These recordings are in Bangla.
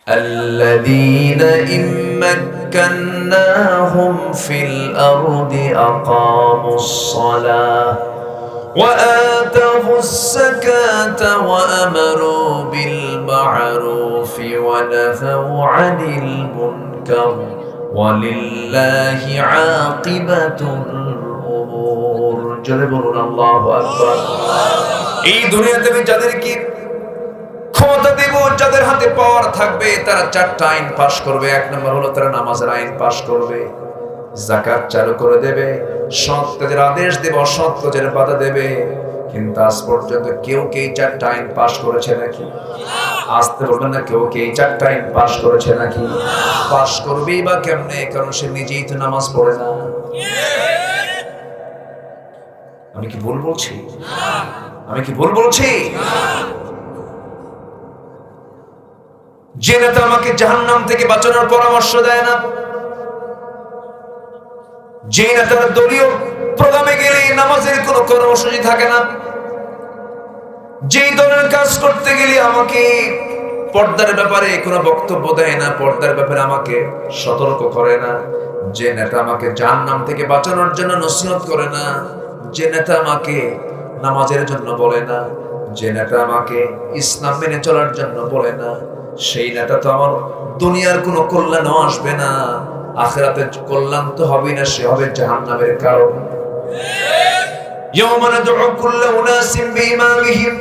الذين إن مكناهم في الأرض أقاموا الصلاة وآتوا الزكاة وأمروا بالمعروف ونهوا عن المنكر ولله عاقبة الأمور جل الله أكبر এই দুনিয়াতে আমি যাদেরকে ক্ষমতা দেব, যাদের হাতে পাওয়ার থাকবে, তারা চারটা আইন পাশ করবে। এক নম্বর হলো তারা নামাজের আইন পাশ করবে, যাকাত চালু করে দেবে, সৎ কাজের আদেশ দেবে, অসৎ কাজের বাধা দেবে। কিন্তু আজ পর্যন্ত কেউ কি এই চারটা আইন পাশ করেছে নাকি? আসতে বলবেন না, কেউ কি এই চারটা আইন পাশ করেছে নাকি? পাশ করবেই বা কেমনে? কারণ সে নিজেই তো নামাজ পড়ে না। আমি কি ভুল বলছি? আমি কি ভুল বলছি? যে নেতা আমাকে জাহান্নাম থেকে বাঁচানোর পরামর্শ দেয় না, যে নেতার দলীয় প্রোগ্রামে গেলে নামাজের কোনো কর্মসূচি থাকে না, যেই দলের কাজ করতে গেলে আমাকে পর্দার ব্যাপারে কোনো বক্তব্য দেয় না, পর্দার ব্যাপারে আমাকে সতর্ক করে না, যে নেতা আমাকে জাহান্নাম থেকে বাঁচানোর জন্য নসিহত করে না, যে নেতা আমাকে নামাজের জন্য বলে না, যে নেতা আমাকে ইসলাম মেনে চলার জন্য বলে না, সেই নেতা তো আমার দুনিয়ার কোনো কল্যাণও আসবে না, আখিরাতে কল্যাণ তো হবে না, সে হবে জাহান্নামের কারণ। ইয়াওমা নাদউ কুল্লা উনাসিন বিইমামিহিম,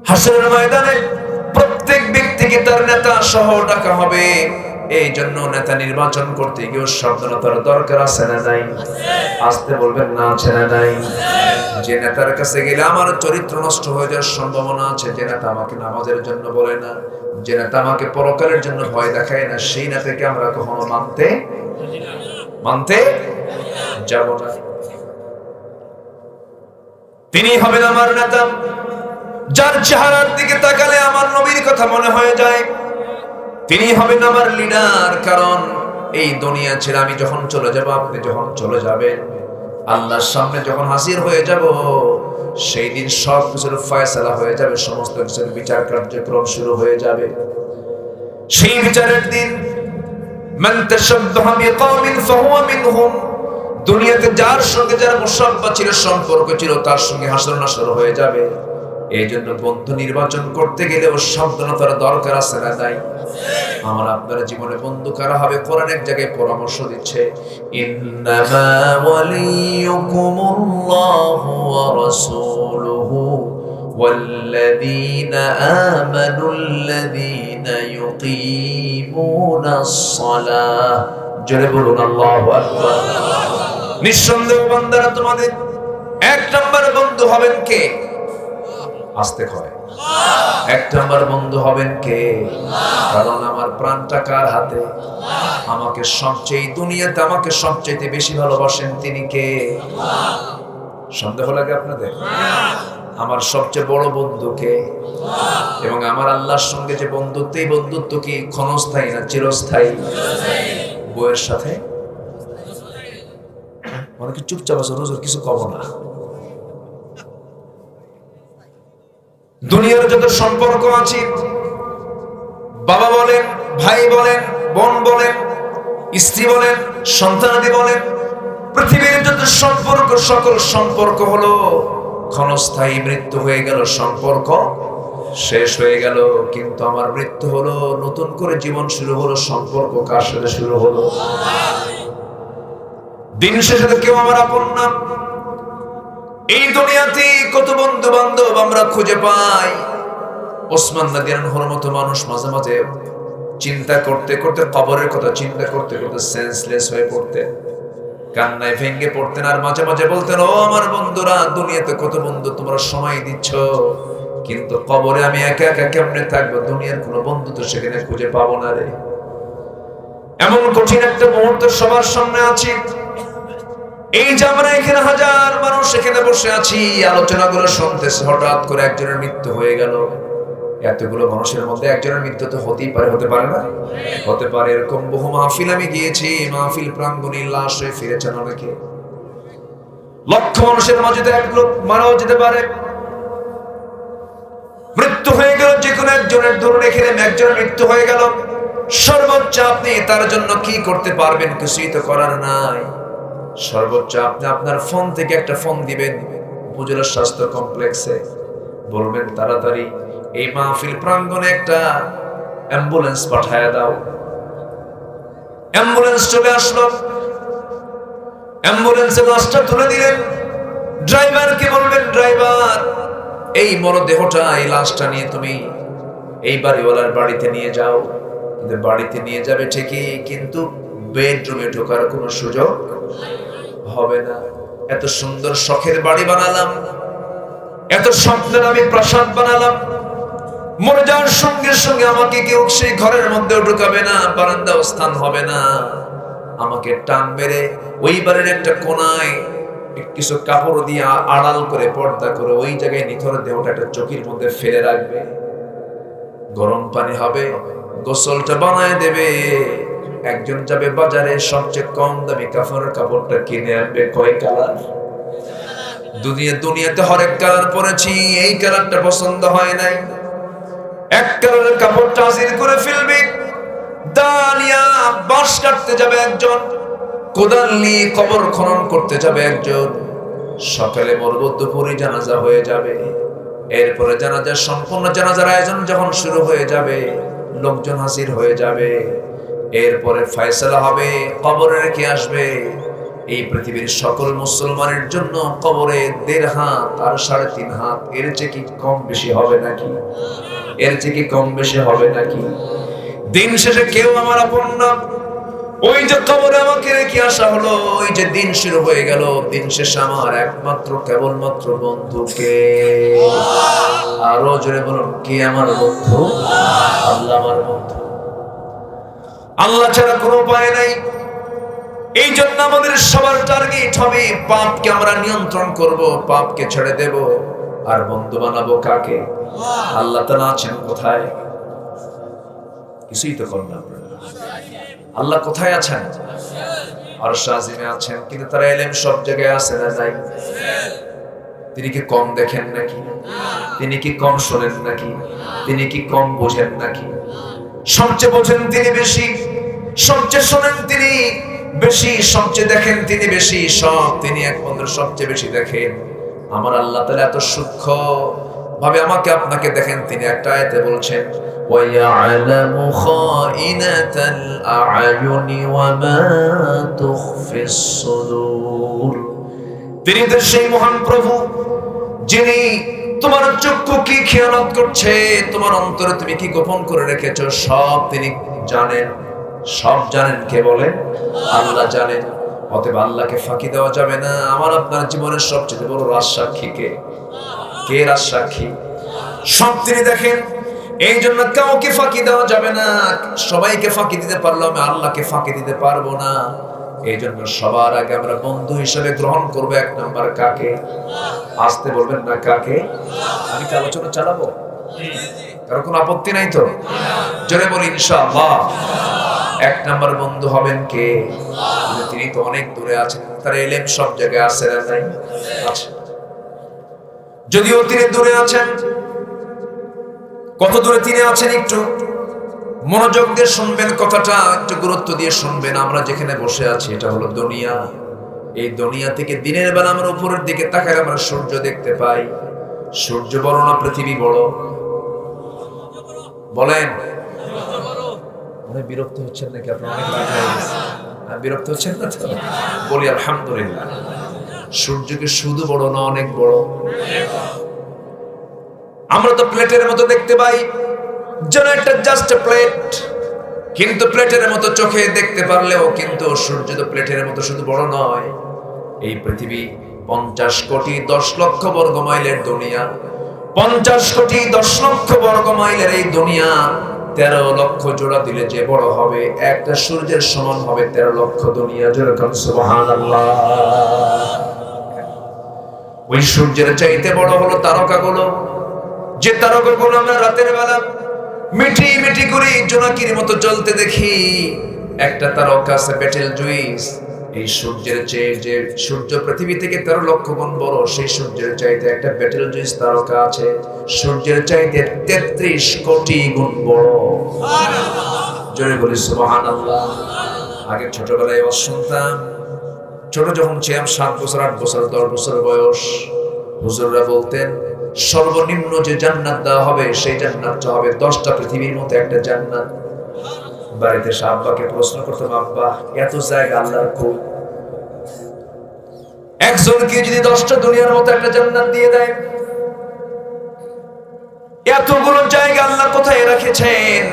হাসরের ময়দানে প্রত্যেক ব্যক্তিকে তার নেতা সহ ডাকা হবে। এই জন্য নেতা নির্বাচন করতে গিয়ে সাবধানতার দরকার আছে না নাই? আসতে বলবেন না, আছে না নাই? যে নেতার কাছে গেলে আমার চরিত্র নষ্ট হয়ে যাওয়ার সম্ভাবনা আছে, যে নেতা আমাকে নামাজের জন্য বলে না, যে নেতা আমাকে পরকালের জন্য ভয় দেখায় না, সেই নেতাকে আমরা কখনো মানতে যাব না। তিনি হবেন আমার নেতা, যার চেহারার দিকে তাকালে আমার নবীর কথা মনে হয়ে যায়। তিনি হবেন আমার লিডার, কারণ এই দুনিয়া ছেড়ে আমি যখন চলে যাব, আপনি যখন চলে যাবেন, আল্লাহর সামনে যখন হাজির হয়ে যাব, সেই দিন সব কিছুর ফয়সালা হয়ে যাবে, সমস্ত কিছুর বিচার কার্যক্রম শুরু হয়ে যাবে। সেই বিচারের দিন মান তাশাব্বাহা বিকাওমিন ফাহুয়া মিনহুম, দুনিয়াতে যার সঙ্গে যার মুসাব্বা ছিল, সম্পর্ক ছিল, তার সঙ্গে হাসর নাসর হয়ে যাবে। এই জন্য বন্ধু নির্বাচন করতে গেলেও সাবধানতার দরকার আছে না নাই? আমার আপনার জীবনে বন্ধু কারা হবে? কোরআন এক জায়গায় পরামর্শ দিচ্ছে, ইন্নামা ওয়ালিয়ুকুমুল্লাহু ওয়া রাসূলুহু ওয়াল্লাযীনা আমানুল্লাযীনা ইউকিমুনাস সালাহ। জোরে বলুন আল্লাহু আকবার। নিঃসন্দেহ বান্দারা, তোমাদের এক নম্বর বন্ধু হবেন কে? আসতে হয়। এক নম্বর বন্ধু হবেন কে? কারণ আমার প্রাণটা কার হাতে? আমাকে সবচেয়ে দুনিয়াতে আমাকে সবচেয়ে বেশি ভালোবাসেন তিনি কে? সন্দেহ লাগে আপনাদের? আমার সবচেয়ে বড় বন্ধু কে? এবং আমার আল্লাহর সঙ্গে যে বন্ধুত্ব, এই বন্ধুত্ব কি ক্ষণস্থায়ী না চিরস্থায়ী? বউয়ের সাথে অনেকে চুপচাপ আছে, হুজুর কিছু কব না। দুনিয়ার যত সম্পর্ক আছে, বাবা বলেন, ভাই বলেন, বোন বলেন, স্ত্রী বলেন, সন্তানাদি বলেন, পৃথিবীর যত সম্পর্ক, সকল সম্পর্ক হলো ক্ষণস্থায়ী। মৃত্যু হয়ে গেল, সম্পর্ক শেষ হয়ে গেল। কিন্তু আমার মৃত্যু হলো, নতুন করে জীবন শুরু হলো। সম্পর্ক কার সাথে শুরু হলো? দিন শেষে তো কেউ আমার আপন না। এই দুনিয়াতে কত বন্ধু বান্ধব আমরা খুঁজে পাই। ওসমান রাদিয়াল্লাহু আনহুর মতো মানুষ মাঝে মাঝে চিন্তা করতে করতে, কবরের কথা চিন্তা করতে করতে সেন্সলেস হয়ে পড়তেন, কান্নায় ভেঙে পড়তেন, আর মাঝে মাঝে বলতেন, ও আমার বন্ধুরা, দুনিয়াতে কত বন্ধু তোমরা সময় দিচ্ছ, কিন্তু কবরে আমি একা একা কেমনে থাকবো? দুনিয়ার কোনো বন্ধু তো সেখানে খুঁজে পাবো না রে। এমন কঠিন একটা মুহূর্ত সবার সামনে আছে। এই যে আমরা এখানে হাজার মানুষ এখানে বসে আছি, আলোচনাগুলো শুনতেছি, হঠাৎ করে একজনের মৃত্যু হয়ে গেল। এতগুলো মানুষের মধ্যে একজনের মৃত্যু তো হতেই পারে, হতে পারে না? হতে পারে। এরকম বহু মাহফিল আমি গিয়েছি, মাহফিল প্রাঙ্গণে লাশ হয়ে ফিরেছেন অনেকে। লক্ষ মানুষের মাঝে এক লোক মারাও যেতে পারে। মৃত্যু হয়ে গেল যে কোনো এক একজনের ধরুন এখানে একজনের মৃত্যু হয়ে গেল, সর্বোচ্চ আপনি তার জন্য কি করতে পারবেন? কিছুই তো করার নাই। সর্বোচ্চ আপনি আপনার ফোন থেকে একটা ফোন দিবেন উপজেলা স্বাস্থ্য কমপ্লেক্সে, বলবেন তাড়াতাড়ি এই মাহফিল প্রাঙ্গণে একটা অ্যাম্বুলেন্স পাঠায়া দাও। অ্যাম্বুলেন্স চলে আসলো, অ্যাম্বুলেন্সে লাশটা তুলে দিলেন। ড্রাইভারকে বলবেন, ড্রাইভার এই মরদেহটা, এই লাশটা নিয়ে তুমি এই বাড়িওয়ালার বাড়িতে নিয়ে যাও। কিন্তু বাড়িতে নিয়ে যাবে ঠিকই, কিন্তু বেডরুমে ঢোকার কোনো সুযোগ হবে না। এত সুন্দর শখের বাড়ি বানালাম, এত স্বপ্নের আমি প্রাসাদ বানালাম, মরে যাওয়ার সঙ্গে সঙ্গে আমাকে কেউ সেই ঘরের মধ্যেও ঢুকাবে না, বারান্দাও স্থান হবে না। আমাকে টান মেরে ওই বাড়ির একটা কোনায় কিছু কাপড় দিয়ে আড়াল করে পর্দা করে ওই জায়গায় নিথর দেহটা একটা চকির মধ্যে ফেলে রাখবে। গরম পানি হবে, গোসলটা বানায় দেবে। একজন যাবে বাজারে, সবচেয়ে কম দামি কাফনের কাপড়টা কিনে আনবে। কয় কালার? দুনিয়াতে হরেক কালার পরেছি, এই কালারটা পছন্দ হয় নাই, এক কালারের কাপড়টা হাজির করে ফেলবে। দানিয়া বাঁশ কাটতে যাবে একজন, কোদাল নিয়ে কবর খনন করতে যাবে একজন। সকালে মরব, দুপুরে জানাজা হয়ে যাবে। এরপরে জানাজার সম্পূর্ণ জানাজার আয়োজন যখন শুরু হয়ে যাবে, লোকজন হাজির হয়ে যাবে। এরপরে ফয়সালা হবে, কবরে রেখে আসবে। এই পৃথিবীর সকল মুসলমানের জন্য কবরে 1.5 হাত আর 3.5 হাত, এর চেয়ে কি কম বেশি হবে নাকি? এর চেয়ে কি কম বেশি হবে নাকি? দিন শেষে কেউ আমার আপন না। ওই যে কবরে আমাকে রেখে আসা হলো, ওই যে দিন শুরু হয়ে গেল, দিন শেষে আমার একমাত্র কেবলমাত্র বন্ধুকে। আরো জোরে বলুন, কে আমার বন্ধু? আল্লাহ আমার বন্ধু। আল্লাহ ছাড়া কোনো উপায় নাই। এই জন্য আমাদের সবার টার্গেট হবে পাপকে আমরা নিয়ন্ত্রণ করব, পাপকে ছেড়ে দেব। আর বন্ধু বানাবো কাকে? আল্লাহ তাআলা আছেন কোথায়? কিছুই তো করেন না। আল্লাহ কোথায় আছেন? আরশ আজিমে আছেন, কিন্তু তার ইলম সব জায়গায় আছে না নাই? তিনি কি কম দেখেন নাকি? তিনি কি কম শোনেন নাকি? তিনি কি কম বোঝেন নাকি? সবচেয়ে বোঝেন তিনি বেশি, সবচেয়ে শোনেন তিনি বেশি, সবচেয়ে দেখেন তিনি বেশি, সব তিনি একমাত্র সবচেয়ে বেশি দেখেন। আমার আল্লাহ তাআলা এত সূক্ষ্ম ভাবে আমাকে আপনাকে দেখেন। তিনি একটা আয়াতে বলছেন, ওয়া ইয়ালামু খাইনাতাল আ'য়ুনি ওয়া মা তুখফিস সুদূর। তিনি তো সেই মহান প্রভু যিনি তোমার চক্ষু কি খেয়ানত করছে, তোমার অন্তরে তুমি কি গোপন করে রেখেছো, সব তিনি জানেন। সব জানেন কে বলেন? আল্লাহ জানেন। অতএব আল্লাহকে ফাঁকি দেওয়া যাবে না। আমার আপনার জীবনের সবচেয়ে বড় রাজসাক্ষী কে? কে রাজসাক্ষী? সব তিনি দেখেন। এই জন্য কাউকে ফাঁকি দেওয়া যাবে না। সবাইকে ফাঁকি দিতে পারলাম, আমি আল্লাহকে ফাঁকি দিতে পারবো না। এই জন্য সবার আগে আমরা বন্ধু হিসেবে গ্রহণ করবো এক নাম্বার কাকে? আসতে বলবেন না কাকে? আমি কি আলোচনা চালাবো? কারো কোনো আপত্তি নাই তো? জোরে বলি ইনশাআল্লাহ। এক নাম্বার বন্ধু হবেন কে? তিনি তো অনেক দূরে আছেন, তার ইলম সব জায়গায় আছে না নাই? আছে। যদিও তিনি দূরে আছেন, কত দূরে তিনি আছেন একটু মনোযোগ দিয়ে শুনবেন, কথাটা একটু গুরুত্ব দিয়ে শুনবেন। আমরা যেখানে বসে আছি এটা হলো দুনিয়া। এই দুনিয়া থেকে দিনের বেলা আমরা উপরের দিকে তাকালে আমরা সূর্য দেখতে পাই। সূর্য বড় না পৃথিবী বড়? বলেন। অনেক বিরক্ত হচ্ছেন নাকি আপনারা? অনেক রাগ হয়ে গেছে। বিরক্ত হচ্ছেন না তো? বলি আলহামদুলিল্লাহ। সূর্যকে শুধু বড় না, অনেক বড়। আমরা তো প্লেটের মতো দেখতে পাই, যেন একটা জাস্ট প্লেট, কিন্তু প্লেটের মতো চোখে দেখতে পারলেও কিন্তু সূর্য তো প্লেটের মতো শুধু বড় নয়। এই পৃথিবী 50 কোটি 10 লক্ষ বর্গ মাইলের দুনিয়া। 50 কোটি 10 লক্ষ বর্গ মাইলের এই দুনিয়া 13 লক্ষ জোড়া দিলে যে বড় হবে, একটা সূর্যের সমান হবে 13 লক্ষ দুনিয়া। যেরকম সুবহানাল্লাহ। ওই সূর্যের চাইতে বড় হলো তারকাগুলো, যে তারকাগুলো আমরা রাতের বেলা মিটি মিটি করে জোনাকির মতো জ্বলতে দেখি। একটা তারকা আছে বেটেল জুইস, এই সূর্যের চেয়ে, যে সূর্য পৃথিবী থেকে 13 লক্ষ গুণ বড়, সেই সূর্যের চাইতে একটা বেটেলজুইস তারকা আছে সূর্যের চাইতে 33 কোটি গুণ বড়। জোরে বলি সুবহানাল্লাহ। আগে ছোটবেলায় শুনতাম, ছোট যখন ছিলাম 7 বছর 8 বছর 10 বছর বয়স, হুজুররা বলতেন সর্বনিম্ন যে জান্নাত দেওয়া হবে সেই জান্নাতটা হবে 10টা পৃথিবীর মতো একটা জান্নাত। বাড়িতে আব্বাকে প্রশ্ন করতাম, আব্বা এত জায়গা আল্লাহর কই? একজনকে যদি 10টা দুনিয়ার মতো একটা জান্নাত দিয়ে দেয়, এতগুলো জায়গা আল্লাহ কোথায় রেখেছেন?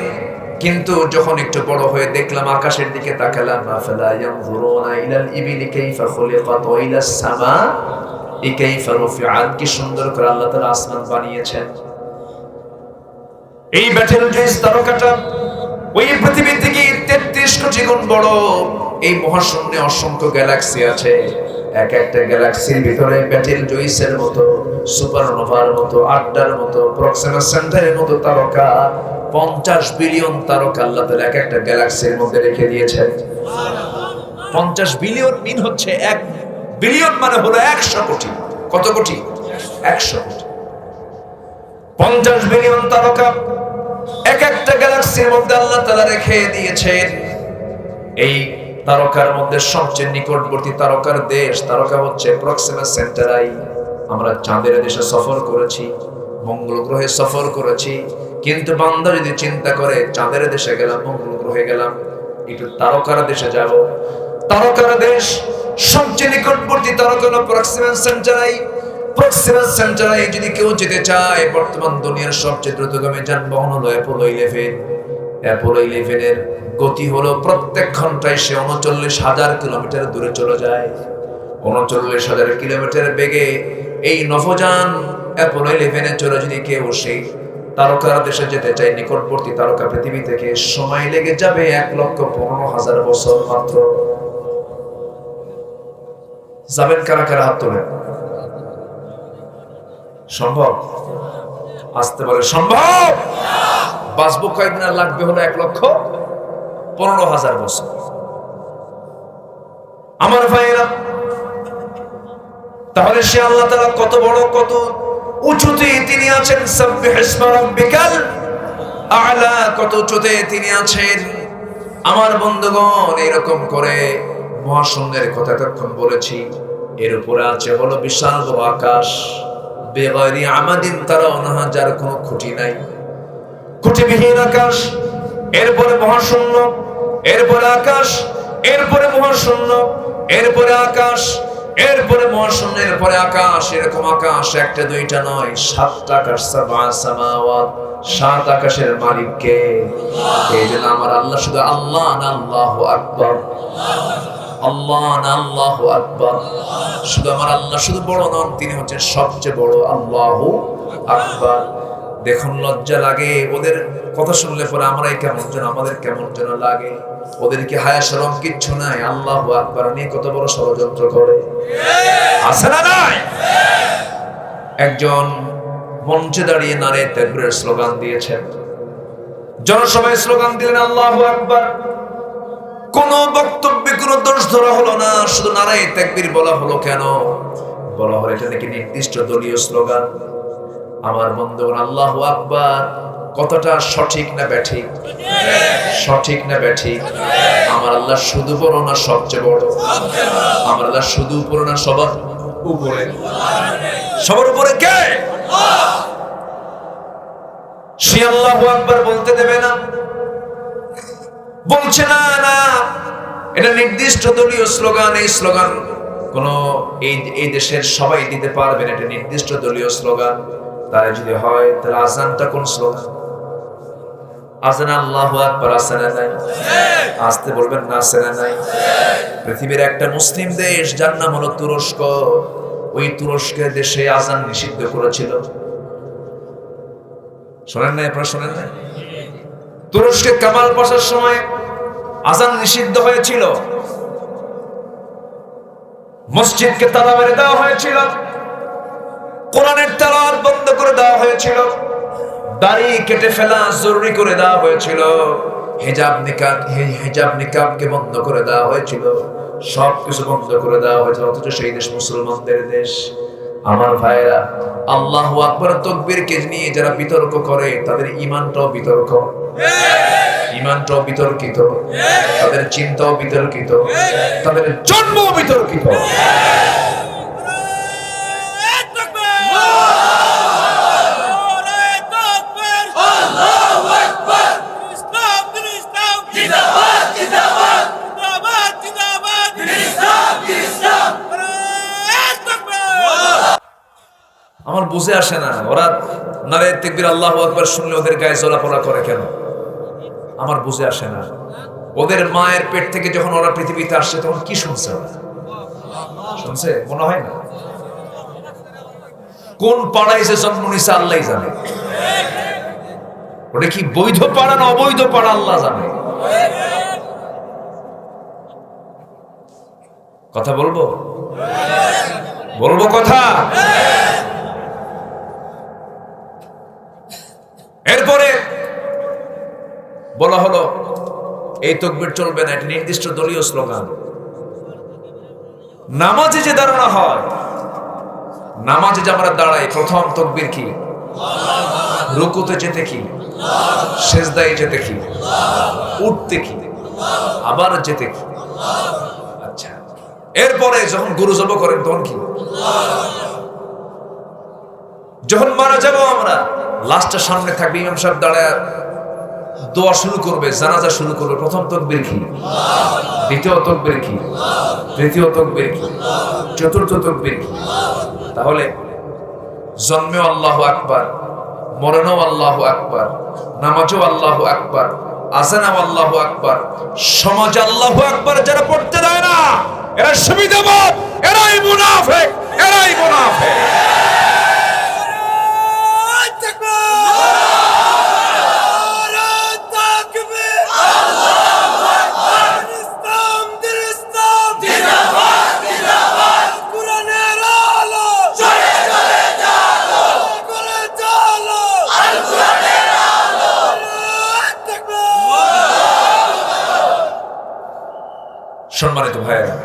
কিন্তু যখন একটু বড় হয়ে দেখলাম, আকাশের দিকে তাকালাম, আফালা ইয়ানজুরুনা ইলাল ইবিলি কাইফা খুলিকাত ওয়া ইলাস সামাই কাইফা রুফিআত। কি সুন্দর করে আল্লাহ তাআলা আসমান বানিয়েছেন। এই বেটেলজুইস তারকাটা ওই পৃথিবী থেকে 33 কোটি গুণ বড়। এই মহাশূন্যে অসংখ্য গ্যালাক্সি আছে, এক একটা গ্যালাক্সির ভিতরে বেটেলজুইসের মতো, সুপারনোভার মতো, আড্ডার মতো, প্রক্সিমা সেন্টারের মতো তারকা 50 বিলিয়ন তারকা আল্লাহ তাআলা এক একটা গ্যালাক্সির মধ্যে রেখে দিয়েছেন। 50 বিলিয়ন মিন হচ্ছে 1 বিলিয়ন, মানে হলো 100 কোটি। কত কোটি? 100 কোটি। 50 বিলিয়ন তারকা এক একটা গ্যালাক্সির মধ্যে আল্লাহ তাআলা রেখে দিয়েছেন। এই তারকার মধ্যে সবচেয়ে নিকটবর্তী তারকার দেশ, তারকা হচ্ছে প্রক্সিমা সেন্টারাই। আমরা চাঁদের দেশে সফর করেছি, মঙ্গল গ্রহে সফর করেছি, কিন্তু বান্দা যদি চিন্তা করে চাঁদের দেশে গেলাম, মঙ্গল গ্রহে গেলাম, একটু তারকার দেশে যাব। তারকার দেশ সবচেয়ে নিকটবর্তী তারকা হলো প্রক্সিমা সেন্টারাই। প্রক্সিমা সেন্টারাই যদি কেউ যেতে চায়, বর্তমান দুনিয়ার সবচেয়ে দ্রুতগামী যানবাহন হলো অ্যাপোলো 11। অ্যাপোলো 11 এর গতি হলো প্রত্যেক ঘন্টায় সে 39,000 কিলোমিটার দূরে চলে যায়। 39,000 কিলোমিটার বেগে এই নভোযান অ্যাপোলো 11 চলে যদি কেউ সেই তারকার দেশে যেতে চায়, নিকটবর্তী তারকা পৃথিবী থেকে, সময় লেগে যাবে 1,15,000 বছর মাত্র। যাবেন কারা কারা? হাত তোলেন। সম্ভব? আসতে বলে সম্ভব। বাঁচবো কয়েকদিন, আর লাগবে হলো 1,15,000 বছর। আমার ভাইয়েরা, তাহলে সে আল্লাহ তাআলা কত বড়, কত উঁচুতে তিনি আছেন। সাব্বিহ ইসমা রাব্বিকাল আ'লা, কত উঁচুতে তিনি আছেন। আমার বন্ধুগণ, এরকম করে মহাশূন্যের কথা এতক্ষণ বলেছি। এর উপরে আছে হলো বিশাল বড় আকাশ, বেগাইরি আমাদিন তারাউনাহা, যার কোনো খুঁটি নাই, খুঁটিবিহীন আকাশ। এরপরে মহাশূন্য, এরপরে আকাশ, এরপরে মহাশূন্য, এরপরে আকাশ, এরপরে মহাশূন্য, এরপরে আকাশ। এরকম আকাশ একটা দুইটা নয়, 7টা আকাশ। সাবআ সামাওয়াত, 7 আকাশের মালিক কে? এই জন্য আমার আল্লাহ শুধু আল্লাহ না আল্লাহু আকবার, আল্লাহ না আল্লাহু আকবার। শুধু আমার আল্লাহ শুধু বড় নন, তিনি হচ্ছেন সবচেয়ে বড়, আল্লাহু আকবার। দেখুন লজ্জা লাগে ওদের কথা শুনলে পরে, আমরাই কেমন যেন, আমাদের কেমন যেন লাগে। ওদেরকে হায়া শরম কিচ্ছু নাই, আল্লাহু আকবার নিয়ে কত বড় ষড়যন্ত্র করে। আছে না নাই? একজন মঞ্চে দাঁড়িয়ে নারে তাকবীরের স্লোগান দিয়েছেন, জনসভায় স্লোগান দিলেন আল্লাহু আকবার। কোন বক্তব্যে কোন দোষ ধরা হলো না, শুধু নারায়ে তাকবীর বলা হলো। কেন বলা হলো? এটা নাকি নির্দিষ্ট দলীয় স্লোগান। আমার বন্ধুগণ, আল্লাহু আকবার কতটা সঠিক না ব্যাঠিক? সঠিক না ব্যাঠিক? আমার আল্লাহ শুধু বড় না সবচেয়ে বড়? আমার আল্লাহ শুধু উপরে না সবার উপরে? সবার উপরে কে? সে আল্লাহু আকবার বলতে দেবে না, বলছে না। না, এটা নির্দিষ্ট দলীয় স্লোগান। এই স্লোগান কোন এই দেশের সবাই দিতে পারবে না, এটা নির্দিষ্ট দলীয় স্লোগান। তাই যদি হয়, তাহলে আজানটা কোন স্লোগান? আজান আল্লাহু আকবার আছে না নাই? আসতে বলবেন না, আছে না নাই? পৃথিবীর একটা মুসলিম দেশ যার নাম হলো তুরস্ক, ওই তুরস্কের দেশে আজান নিষিদ্ধ করেছিল। শোনেন নাই? আপনারা শোনেন নাই? তুরস্কে কামাল পাশার সময় আজান নিষিদ্ধ হয়েছিল, মসজিদকে তালা মেরে দেওয়া হয়েছিল, কোরআনের তেলাওয়াত বন্ধ করে দেওয়া হয়েছিল, দাড়ি কেটে ফেলা জরুরি করে দেওয়া হয়েছিল, হিজাব নিকাবকে বন্ধ করে দেওয়া হয়েছিল। সবকিছু বন্ধ করে দেওয়া হয়েছে, অথচ সেই দেশ মুসলমানদের দেশ। আমার ভাইরা, আল্লাহু আকবার তাকবীরকে নিয়ে যারা বিতর্ক করে তাদের ঈমানটাও বিতর্ক, ঈমানটাও বিতর্কিত, তাদের চিন্তাও বিতর্কিত, তাদের জন্মও বিতর্কিত। আমার বুঝে আসে না, ওরা নারে তাকবীর আল্লাহু আকবার শুনলে ওদের গায়ে জ্বলাপোড়া করে কেন? আমার বুঝে আসে না। ওদের মায়ের পেট থেকে যখন ওরা পৃথিবীতে আসছে তখন কি শুনছে? শুনছে? মনে হয় না। কোন পাড়ায় যে জন্ম নিছে আল্লাহই জানে। ওটা কি বৈধ পাড়া না অবৈধ পাড়া আল্লাহ জানে। কথা বলবো কথা। এরপরে বলা হলো এই তাকবীর চলবে না, এটা নির্দিষ্ট দলীয় স্লোগান। নামাজে যে দাঁড়ানো হয়, নামাজে যে আমরা দাঁড়াই, প্রথম তাকবীর কি? রুকুতে যেতে কি? সিজদায় যেতে কি? উঠতে কি? আবার যেতে কি? আচ্ছা, এরপরে যখন গুরু জব করেন তখন কি? যখন মারা যাব আমরা, লাস্টের সামনে থাকবে, ইমাম সাহেব দাঁড়ায় দোয়া শুরু করবে, জানাজা শুরু করবে, প্রথম তাকবীর কি? দ্বিতীয় তাকবীর কি? তৃতীয় তাকবীর কি? চতুর্থ তাকবীর কি? তাহলে জন্মেও আল্লাহু আকবার, মরণেও আল্লাহু আকবার, নামাজেও আল্লাহু আকবার, আযানেও আল্লাহু আকবার, সমাজ আল্লাহু আকবার যারা পড়তে দেয় না, এরা সুবিধাবাদ, এরাই মুনাফিক, এরাই মুনাফিক। সম্মানিত ভাইয়েরা,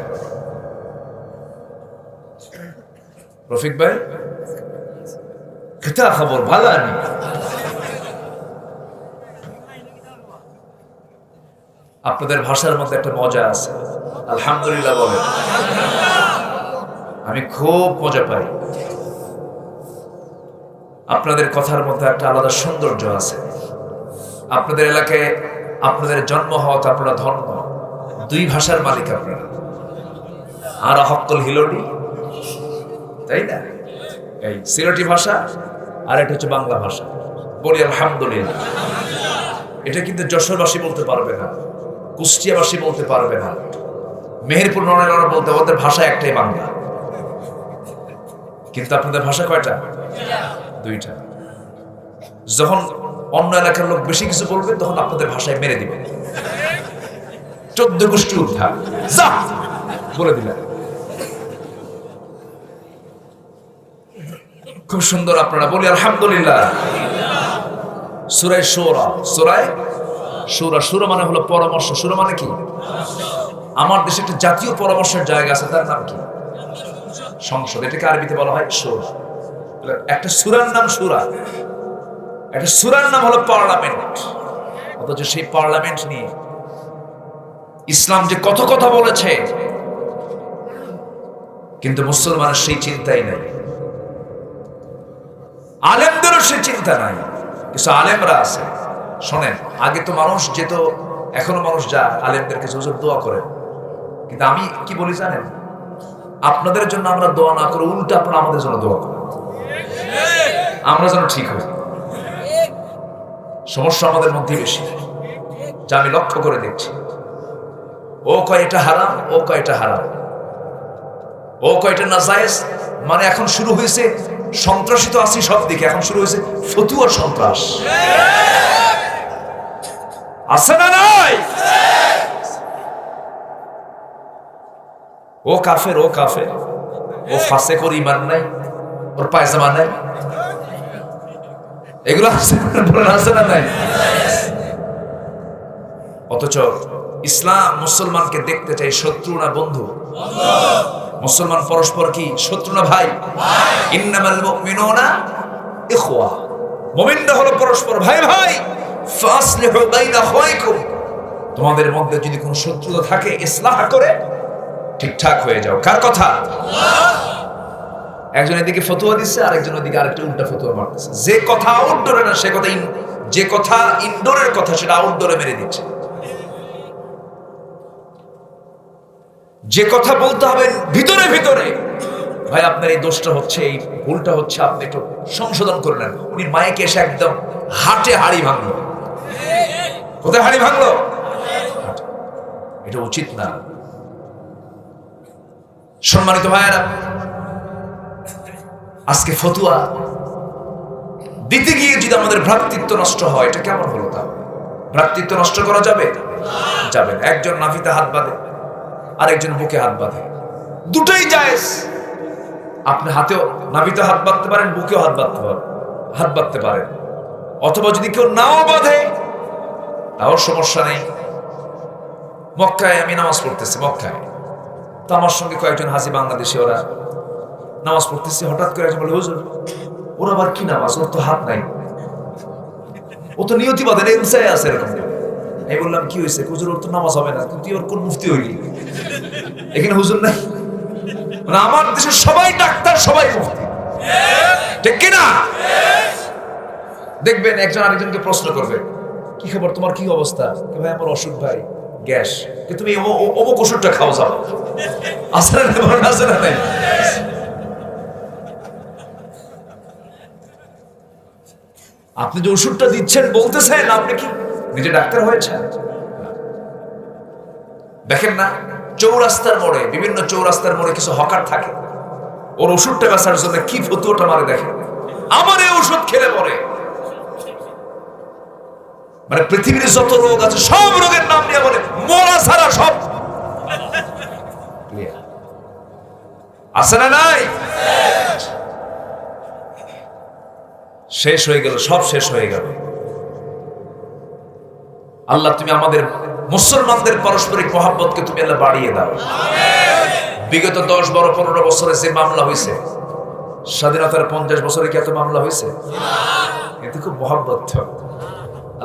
রফিক ভাই কিতা খবর? ভালো আনি? আপনাদের ভাষার মধ্যে একটা মজা আছে, আলহামদুলিল্লাহ বলেন। আমি খুব মজা পাই। আপনাদের কথার মধ্যে একটা আলাদা সৌন্দর্য আছে। আপনাদের এলাকায় আপনাদের জন্ম হওয়াতে আপনারা ধন্য। দুই ভাষার মালিক আপনারা, আর হক্কল হিলোডি, তাই না? এই সিলেটি ভাষা আর এটা হচ্ছে বাংলা ভাষা। বলি আলহামদুলিল্লাহ। এটা কিন্তু যশোরবাসী বলতে পারবে না, কুষ্টিয়াবাসী বলতে পারবে না, মেহেরপুর নড়াইল বলতে, ওদের ভাষা একটাই বাংলা। কিন্তু আপনাদের ভাষা কয়টা? দুইটা। যখন অন্য এলাকার লোক বেশি কিছু বলবে তখন আপনাদের ভাষায় মেরে দিবে, 14 গোষ্ঠী উদ্ধার যা বলে দিলেন। খুব সুন্দর আপনারা, বলি আলহামদুলিল্লাহ। সূরা শুরা, সূরা শুরা, শুরা মানে হলো পরামর্শ। শুরা মানে কি? আমার দেশে একটা জাতীয় পরামর্শের জায়গা আছে, তার নাম কি? সংসদ। এটাকে আরবিতে বলা হয় শুরা। একটা সূরার নাম শুরা, একটা সূরার নাম হলো পার্লামেন্ট। অথচ সেই পার্লামেন্ট নিয়ে ইসলাম যে কত কথা বলেছে, কিন্তু মুসলমানের সেই চিন্তাই নাই, আলেমদেরও সেই চিন্তা নাই। কিছু আলেমরা আছে, শোনেন, আগে তো মানুষ যেত, এখনো মানুষ যায় আলেমদের কাছে, হুজুর দোয়া করেন। কিন্তু আমি কি বলি জানেন? আপনাদের জন্য আমরা দোয়া না করে উল্টা আপনারা আমাদের জন্য দোয়া করেন, আমরা যেন ঠিক হই। সমস্যা আমাদের মধ্যে বেশি, যা আমি লক্ষ্য করে দেখছি। ও কয় এটা হারাম, ও কয় এটা হারাম, ও কয় এটা নাজায়েজ। মানে এখন শুরু হয়েছে, সন্ত্রাসী তো আছি সব দিকে, এখন শুরু হয়েছে ফতুয়ার সন্ত্রাস। আছে না নাই? ও কাফের, ও কাফের, ও ফাসেক, ওর ঈমান নাই, ওর পায়জামা নাই, এগুলো আছে না নাই? অথচ ইসলাম মুসলমানকে দেখতে চাই শত্রু না বন্ধু? মুসলমান পরস্পর কি শত্রু না ভাই? ইন্নামাল মুমিনুনা ইখওয়া, মুমিনরা হলো পরস্পর ভাই ভাই। ফাসলিহু বাইনা আখাওয়াইকুম, তোমাদের মধ্যে যদি কোনো শত্রুতা থাকে ইসলাহ করে ঠিকঠাক হয়ে যাও। কার কথা? একজন এদিকে ফতোয়া দিচ্ছে, আরেকজন ওদিকে আরেকটা উল্টা ফতোয়া মারতেছে। যে কথা আউটডোরে না সে কথা যে কথা ইনডোরের কথা সেটা আউটডোরে মেরে দিচ্ছে। যে কথা বলতে হবে ভিতরে ভিতরে, ভাই আপনার এই দোষটা হচ্ছে, এই ভুলটা হচ্ছে, আপনি একটু সংশোধন করে নেন। উনি মাইকে এসে একদম হাটে হাড়ি ভাঙলো। কোথায় হাড়ি ভাঙলো? এটা উচিত না। সম্মানিত ভাইয়েরা, আজকে ফতুয়া দিতে গিয়ে যদি আমাদের ভ্রাতৃত্ব নষ্ট হয়, এটা কেমন হলো? তা ভ্রাতৃত্ব নষ্ট করা যাবে? যাবে না। একজন নাভিতে হাত বাঁধে, আরেকজন বুকে হাত বাঁধে, দুটোই জায়েজ। আপনি হাতেও নাভিতে হাত বাঁধতে পারেন, বুকেও হাত বাঁধতে পারেন। অথবা যদি কেউ নাও বাঁধে তাও সমস্যা নেই। মক্কায় আমি নামাজ পড়তেছি, মক্কায় তো আমার সঙ্গে কয়েকজন হাসি বাংলাদেশি, ওরা নামাজ পড়তেছে। হঠাৎ করে একজন বলে, হুজুর ওর আবার কি নামাজ, ওর তো হাত নাই, ও তো নিয়তি বাঁধে না, ইনসায় আছে এরকম। আমি বললাম কি হয়েছে? হুজুর ওর তো নামাজ হবে না। তুই ওর কোন মুফতি হইলি? এখানে হুজুর নাই? মানে আমার দেশের সবাই ডাক্তার, সবাই মুফতি, ঠিক কিনা? দেখবেন একজন আরেকজনকে প্রশ্ন করবে, কি খবর, তোমার কি অবস্থা? ভাই আমার অসুখ, ভাই গ্যাস। তুমি অমুক ওষুধটা খাও, যাও। আসলে নাই। আপনি যে ওষুধটা দিচ্ছেন বলতেছেন আপনি কি নিজে ডাক্তার হয়েছেন? দেখেন না চৌরাস্তার মোড়ে, বিভিন্ন চৌরাস্তার মোড়ে কিছু হকার থাকে, ওর ওষুধটা বেচার জন্য কি ফতুয়াটা মারে দেখেন। আমার এই ওষুধ খেলে পরে, মানে পৃথিবীর যত রোগ আছে সব রোগের নাম নিয়ে বলে, মরা ছাড়া সব আছে না নাই? শেষ হয়ে গেল, সব শেষ হয়ে গেল। আল্লাহ তুমি আমাদের মুসলমানদের পারস্পরিক মহব্বতকে তুমি আল্লাহ বাড়িয়ে দাও। বিগত 10, 12, 15 বছরে যে মামলা হয়েছে, স্বাধীনতার 50 বছরে কি এত মামলা হয়েছে? এতে খুব মহব্বত।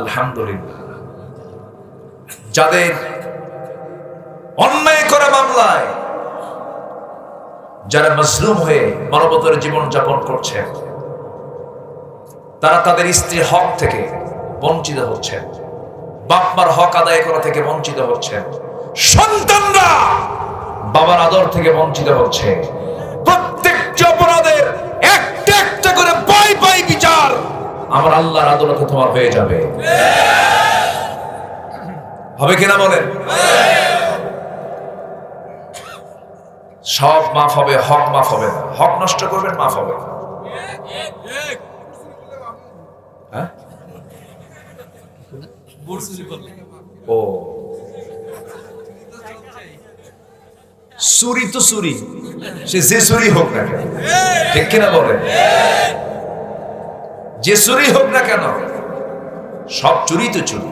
আলহামদুলিল্লাহ, যাদের অন্যায় করা মামলায় যারা মাজলুম হয়ে মানবতার জীবন যাপন করছে, তারা তাদের স্ত্রীর হক থেকে বঞ্চিত হচ্ছেন, বাপমার হক আদায় করা থেকে বঞ্চিত হচ্ছেন, সন্তানরা বাবার আদর থেকে বঞ্চিত হচ্ছে। প্রত্যেকটি অপরাধের একটা একটা করে পাই পাই বিচার আমার আল্লাহর আদালতে তোমার হয়ে যাবে। হবে কিনা বলেন? সব মাফ হবে, হক মাফ হবে না। হক নষ্ট করবেন, মাফ হবে না। ও চুরি তো চুরি, সে যে চুরি হোক না কেন, ঠিক কিনা বলেন? যে চুরি হোক না কেন, সব চুরি তো চুরি।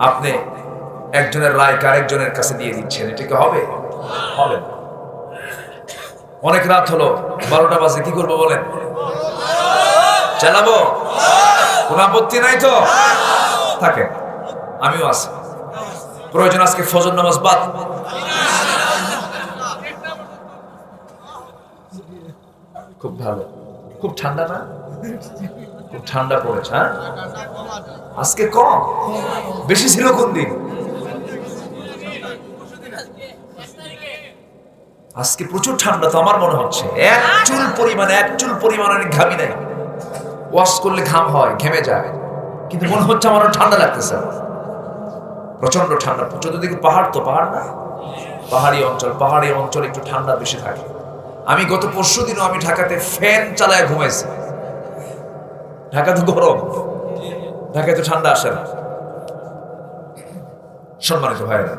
আপনি একজনের রায় আরেকজনের কাছে দিয়ে দিচ্ছেন, এটা কি হবে? হবে না। অনেক রাত হলো, 12টা বাজে, কি করবো বলেন? চালাবো? কোন আপত্তি নাই তো? থাকে, আমিও আছি। প্রয়োজন আজকে ফজর নামাজ বাদ। খুব ভালো, খুব ঠান্ডা না? খুব ঠান্ডা পড়েছে। হ্যাঁ, আজকে কম, বেশি ছিল কোন দিন? আজকে প্রচুর ঠান্ডা তো আমার মনে হচ্ছে। এক চুল পরিমাণ অনেক ঘামি নাই। ওয়াশ করলে ঘাম হয়, ঘেমে যায়, কিন্তু মনে হচ্ছে আমার ঠান্ডা লাগতেছে। প্রচন্ড ঠান্ডা। চতুর্দিকে পাহাড়, তো পাহাড় না, পাহাড়ি অঞ্চল একটু ঠান্ডা বেশি থাকে। আমি গত পরশুদিনও আমি ঢাকাতে ফ্যান চালায় ঘুমাইছি। ঢাকা তো গরম, ঢাকায় তো ঠান্ডা আসে না। সম্মানিত ভাইরা,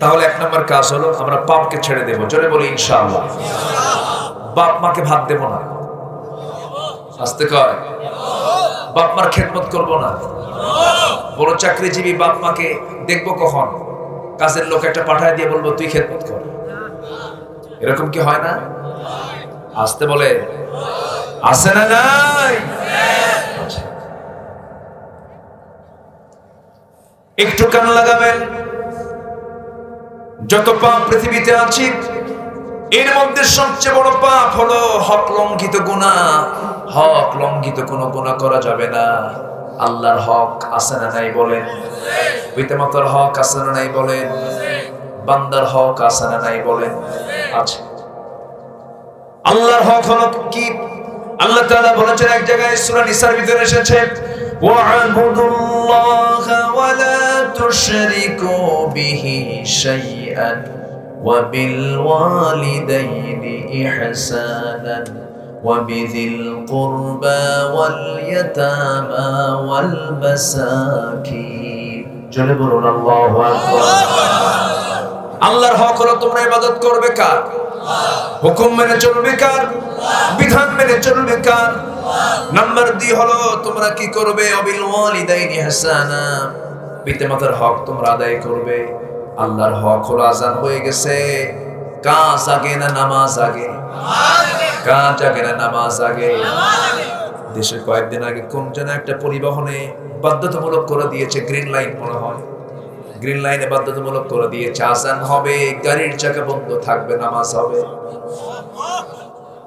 তাহলে 1 নম্বর কাজ হলো আমরা পাপকে ছেড়ে দেব। জোরে বলি ইনশাআল্লাহ। বাপ মাকে ভাত দেব না, আস্তে কয়, বাপ মার খেদমত করবো না, বড় চাকরিজীবী বাপ মাকে দেখবো কখন? কাজের লোক একটা পাঠায় দিয়ে বলবো তুই খেদমত কর। এরকম কি হয় না? আসতে বলে আছে না নাই? একটু কান লাগাবেন। যত পাপ পৃথিবীতে আছে এর মধ্যে সবচেয়ে বড় পাপ হলো হক লঙ্ঘিত গুনাহ। হক লঙ্ঘিত কোনো গুনাহ করা যাবে না। আল্লাহর হক আছে না নাই বলেন? পিতামাতার হক আছে না নাই বলেন? বান্দার হক আছে না নাই বলেন? আছে। আল্লাহর হক হলো কি? আল্লাহ তাআলা বলেছেন এক জায়গায় সূরা নিসার ভিতরে এসেছে, ওয়া'বুদুল্লাহা ওয়া লা তুশরিকু বিহি শাইআন ওয়া বিল ওয়ালিদাইনি ইহসানান ওয়া বিযিল কুরবা ওয়াল ইয়াতামা ওয়াল মাসাকিন। জোরে বলুন আল্লাহু আকবার। আল্লাহর হক হলো তোমরা ইবাদত করবে কার? হুকুম মেনে চলবে কার? বিধান মেনে চলবে কার? নাম্বার 2 হলো তোমরা কি করবে? অবিল ওয়ালিদাইনি ইহসানা, পিতামাতার হক তোমরা আদায় করবে। আল্লাহর হক হলো আযান হয়ে গেছে, কাজ আগে না নামাজ আগে? কাজ আগে না নামাজ আগে? দেশে কয়েকদিন আগে কোন যেন একটা পরিবহনে বাধ্যতামূলক করে দিয়েছে, গ্রিন লাইন মনে হয়, গ্রিন লাইনে বাধ্যতামূলক করে দিয়েছে আযান হবে, গাড়ির চাকা বন্ধ থাকবে, নামাজ হবে।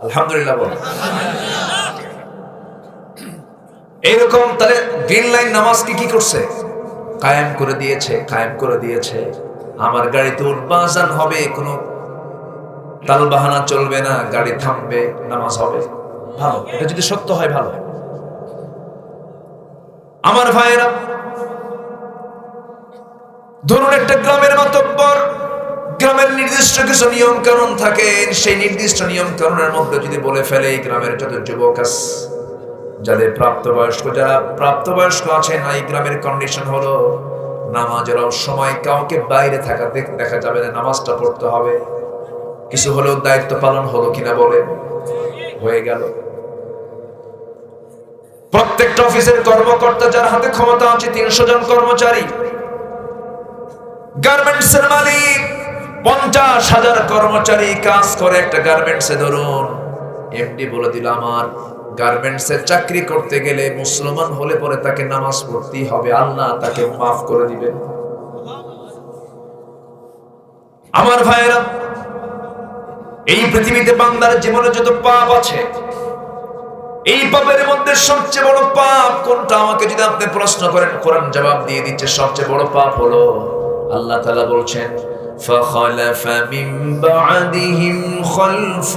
আলহামদুলিল্লাহ বলেন। এইরকম তাহলে গ্রিন লাইন নামাজকে কি করছে? কায়েম করে দিয়েছে, কায়েম করে দিয়েছে। আমার গাড়িতে উঠবা, আযান হবে, কোনো তালবাহানা চলবে না, গাড়ি থামবে, নামাজ হবে। ভালো, এটা যদি সত্য হয় ভালো। আমার ভাইয়েরা, ধরুন একটা গ্রামের মাতব্বর, গ্রামের নির্দিষ্ট কিছু নিয়ম কানুন থাকে, সেই নির্দিষ্ট নিয়ম কানুনের মধ্যে যদি বলে ফেলে এই গ্রামের যত যুবক আছে, যাদের প্রাপ্তবয়স্ক, যারা প্রাপ্তবয়স্ক আছেন, এই গ্রামের কন্ডিশন হলো নামাজের সময় কাউকে বাইরে থাকা দেখা যাবে না, নামাজটা পড়তে হবে। কিছু হলেও দায়িত্ব পালন হলো কিনা বলেন? হয়ে গেল। প্রত্যেকটা অফিসের কর্মকর্তা যার হাতে ক্ষমতা আছে, 300 জন কর্মচারী, গার্মেন্টসের মালিক 50,000 কর্মচারী কাজ করে একটা গার্মেন্টসে। ধরুন এমডি বলে দিল আমার গার্মেন্টসে চাকরি করতে গেলে মুসলমান হলে পরে তাকে নামাজ পড়তেই হবে, আল্লাহ তাকে মাফ করে দিবেন। আমার ভাইয়েরা, এই পৃথিবীতে বান্দার জীবনে যত পাপ আছে, এই পাপের মধ্যে সবচেয়ে বড় পাপ কোনটা আমাকে যদি আপনি প্রশ্ন করেন, কোরআন জবাব দিয়ে দিচ্ছে সবচেয়ে বড় পাপ হলো, আল্লাহ তাআলা বলছেন, فَخَلَفَ مِن بَعْدِهِمْ خَلْفٌ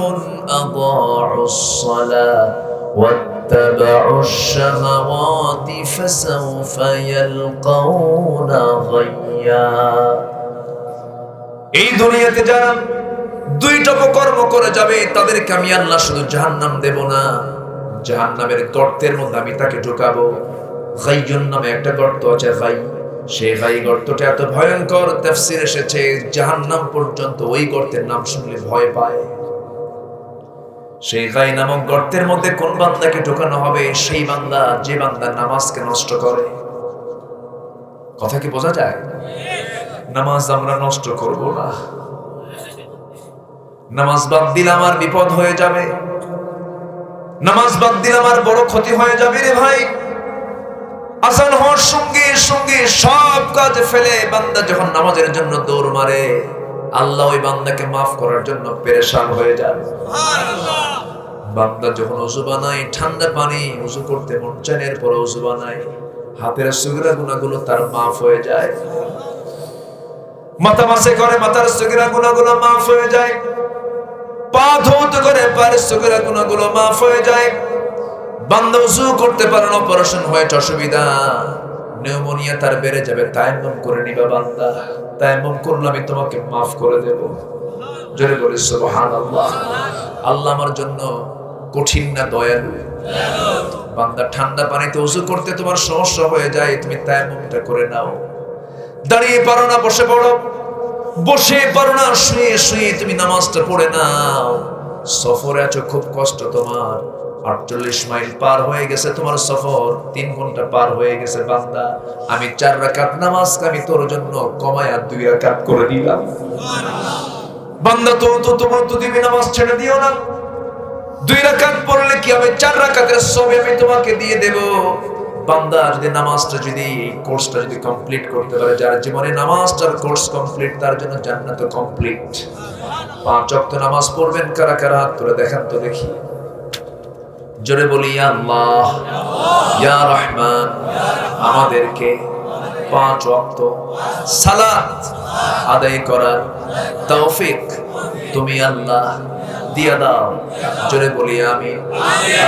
أَضَاعُوا الصَّلَاةَ وَاتَّبَعُوا الشَّهَوَاتِ فَسَوْفَ يَلْقَوْنَ غَيًّا। এই দুনিয়াতে যারা দুইটা কর্ম করে যাবে তাদেরকে আমি আল্লাহ শুধু জাহান্নাম দেব না, জাহান্নামের গর্তের মধ্যে আমি তাকে ঢুকাবো। গাইয়ুন নামে একটা গর্ত আছে, গাই, সেই গাই গর্তটা এত ভয়ঙ্কর, তাফসীর এসেছে জাহান্নাম পর্যন্ত ওই গর্তের নাম শুনলে ভয় পায়। সেই গাই নামক গর্তের মধ্যে কোন বান্দাকে ঢোকানো হবে? সেই বান্দা যে বান্দা নামাজকে নষ্ট করে। কথা কি বোঝা যায়? নামাজ আমরা নষ্ট করব না। নামাজ বাদ দিলে আমার বিপদ হয়ে যাবে, নামাজ বাদ দিলে আমার বড় ক্ষতি হয়ে যাবে রে ভাই। আযান হওয়ার সঙ্গে সঙ্গে সব কাজ ফেলে বান্দা যখন নামাজের জন্য দৌড় মারে, আল্লাহ ওই বান্দাকে মাফ করার জন্য পেরেশান হয়ে যায়। সুবহানাল্লাহ। বান্দা যখন ওযু বানায়, ঠান্ডা পানি ওযু করতে মন চায়, এরপর ওযু বানায়, হাতের সগীরা গুনাহগুলো তার মাফ হয়ে যায়। মাথা মাসে করে, মাথার সগীরা গুনাহগুলো মাফ হয়ে যায়। পা ধৌত করে, পায়ের সগীরা গুনাহগুলো মাফ হয়ে যায়। বান্দা ওযু করতে পারে না, অপারেশন হয়েছে, অসুবিধা, নিউমোনিয়া তার বেড়ে যাবে, তায়াম্মুম করে নিবা বান্দা, তায়াম্মুম করলে আমি তোমাকে মাফ করে দেব। জোরে বলি সুবহানাল্লাহ। আল্লাহ আমার জন্য কঠিন না দয়ালু? বান্দা ঠান্ডা পানিতে ওযু করতে তোমার সমস্যা হয়ে যায়, তুমি তায়াম্মুমটা করে নাও। দাঁড়িয়ে পারো না, বসে পড়ো, বসে পারো না, শুয়ে শুয়ে তুমি নামাজটা পড়ে নাও। সফরে আছো, খুব কষ্ট তোমার, 48 মাইল পার হয়ে গেছে তোমার সফর, 3 ঘন্টা পার হয়ে গেছে বান্দা, আমি 4 রাকাত নামাজ আমি তোর জন্য কমায়া 2 রাকাত করে দিলাম। বান্দা তো দিবি, নামাজ ছেড়ে দিও না। 2 রাকাত পড়লে কি হবে? 4 রাকাতের সওয়াব আমি তোমাকে দিয়ে দেব। বান্দা যদি নামাজটা যদি কোর্সটা যদি কমপ্লিট করতে পারে, যার জীবনে নামাজটার কোর্স কমপ্লিট, তার জন্য জান্নাত কমপ্লিট। 5 ওয়াক্ত নামাজ পড়বেন কারা কারা? হাত তুলে দেখান তো দেখি। জোরে বলি ইয়া আল্লাহ, ইয়া রহমান। আমাদেরকে 5 ওয়াক্ত সালাত আদায় করার তৌফিক তুমি আল্লাহ দিয়া দাও। জোরে বলি আমিন,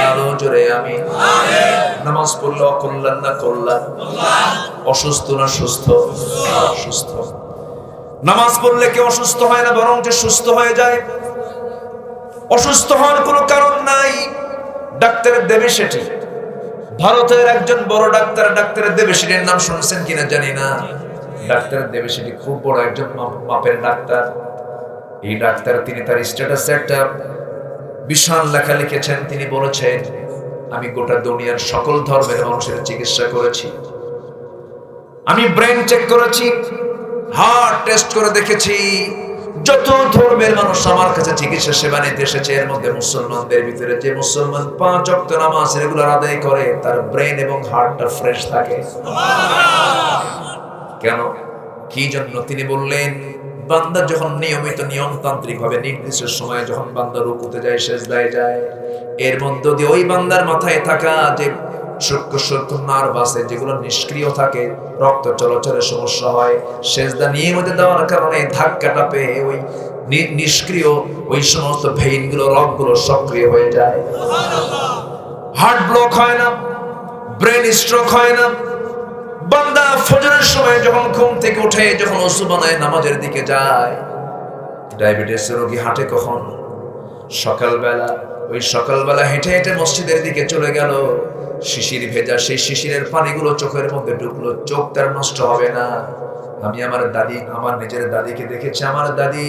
আরো জোরে আমিন। নামাজ পড়লে কল্যাণ না কল্যাণ? অসুস্থ না সুস্থ? সুস্থ। নামাজ পড়লে কেউ অসুস্থ হয় না, বরং যে সুস্থ হয়ে যায়। অসুস্থ হওয়ার কোনো কারণ নাই। ডাক্তার দেবেশেঠি, ভারতের একজন বড় ডাক্তার, ডাক্তার দেবেশেঠির নাম শুনছেন কিনা জানি না। ডাক্তার দেবেশেঠি খুব বড় একজন মাপের ডাক্তার। এই ডাক্তার তিনি তার স্ট্যাটাসে একটা বিশাল লেখা লিখেছেন। তিনি বলেছেন, আমি গোটা দুনিয়ার সকল ধর্মের মানুষের চিকিৎসা করেছি, আমি ব্রেন চেক করেছি, হার্ট টেস্ট করে দেখেছি, যত ধর্মের মানুষ আমার কাছে চিকিৎসা সেবা নিতে এসেছে, এর মধ্যে মুসলমানদের ভিতরে যে মুসলমান 5 ওয়াক্ত নামাজ রেগুলার আদায় করে, তার ব্রেন এবং হার্টটা ফ্রেশ থাকে। কেন? কি জন্য? তিনি বললেন, বান্দা যখন নিয়মিত নিয়মতান্ত্রিক ভাবে নির্দিষ্ট সময়ে যখন বান্দা রুকুতে যায়, সেজদায় যায়, এর মধ্যে দিয়ে ওই বান্দার মাথায় থাকা যে সূক্ষ্ম নার্ভ আছে, যেগুলো নিষ্ক্রিয় থাকে, রক্ত চলাচলের সমস্যা হয়, সেজদা নিয়মিত দেওয়ার কারণে ধাক্কাটা পেয়ে ওই নিষ্ক্রিয় ওই সমস্ত ভেইনগুলো, রগগুলো সক্রিয় হয়ে যায়। হার্ট ব্লক হয় না, ব্রেন স্ট্রোক হয় না। বান্দা ফজরের সময় যখন ঘুম থেকে উঠে, যখন ওযু বানায় নামাজের দিকে যায়, ডায়াবেটিস রোগী হাঁটে কখন? সকালবেলা। ওই সকালবেলা হেঁটে হেঁটে মসজিদের দিকে চলে গেল, শিশির ভেজা সেই শিশিরের পানিগুলো চোখের মধ্যে ঢুকলো, চোখ তার নষ্ট হবে না। আমি আমার দাদি, আমার নিজের দাদিকে দেখেছি। আমার দাদি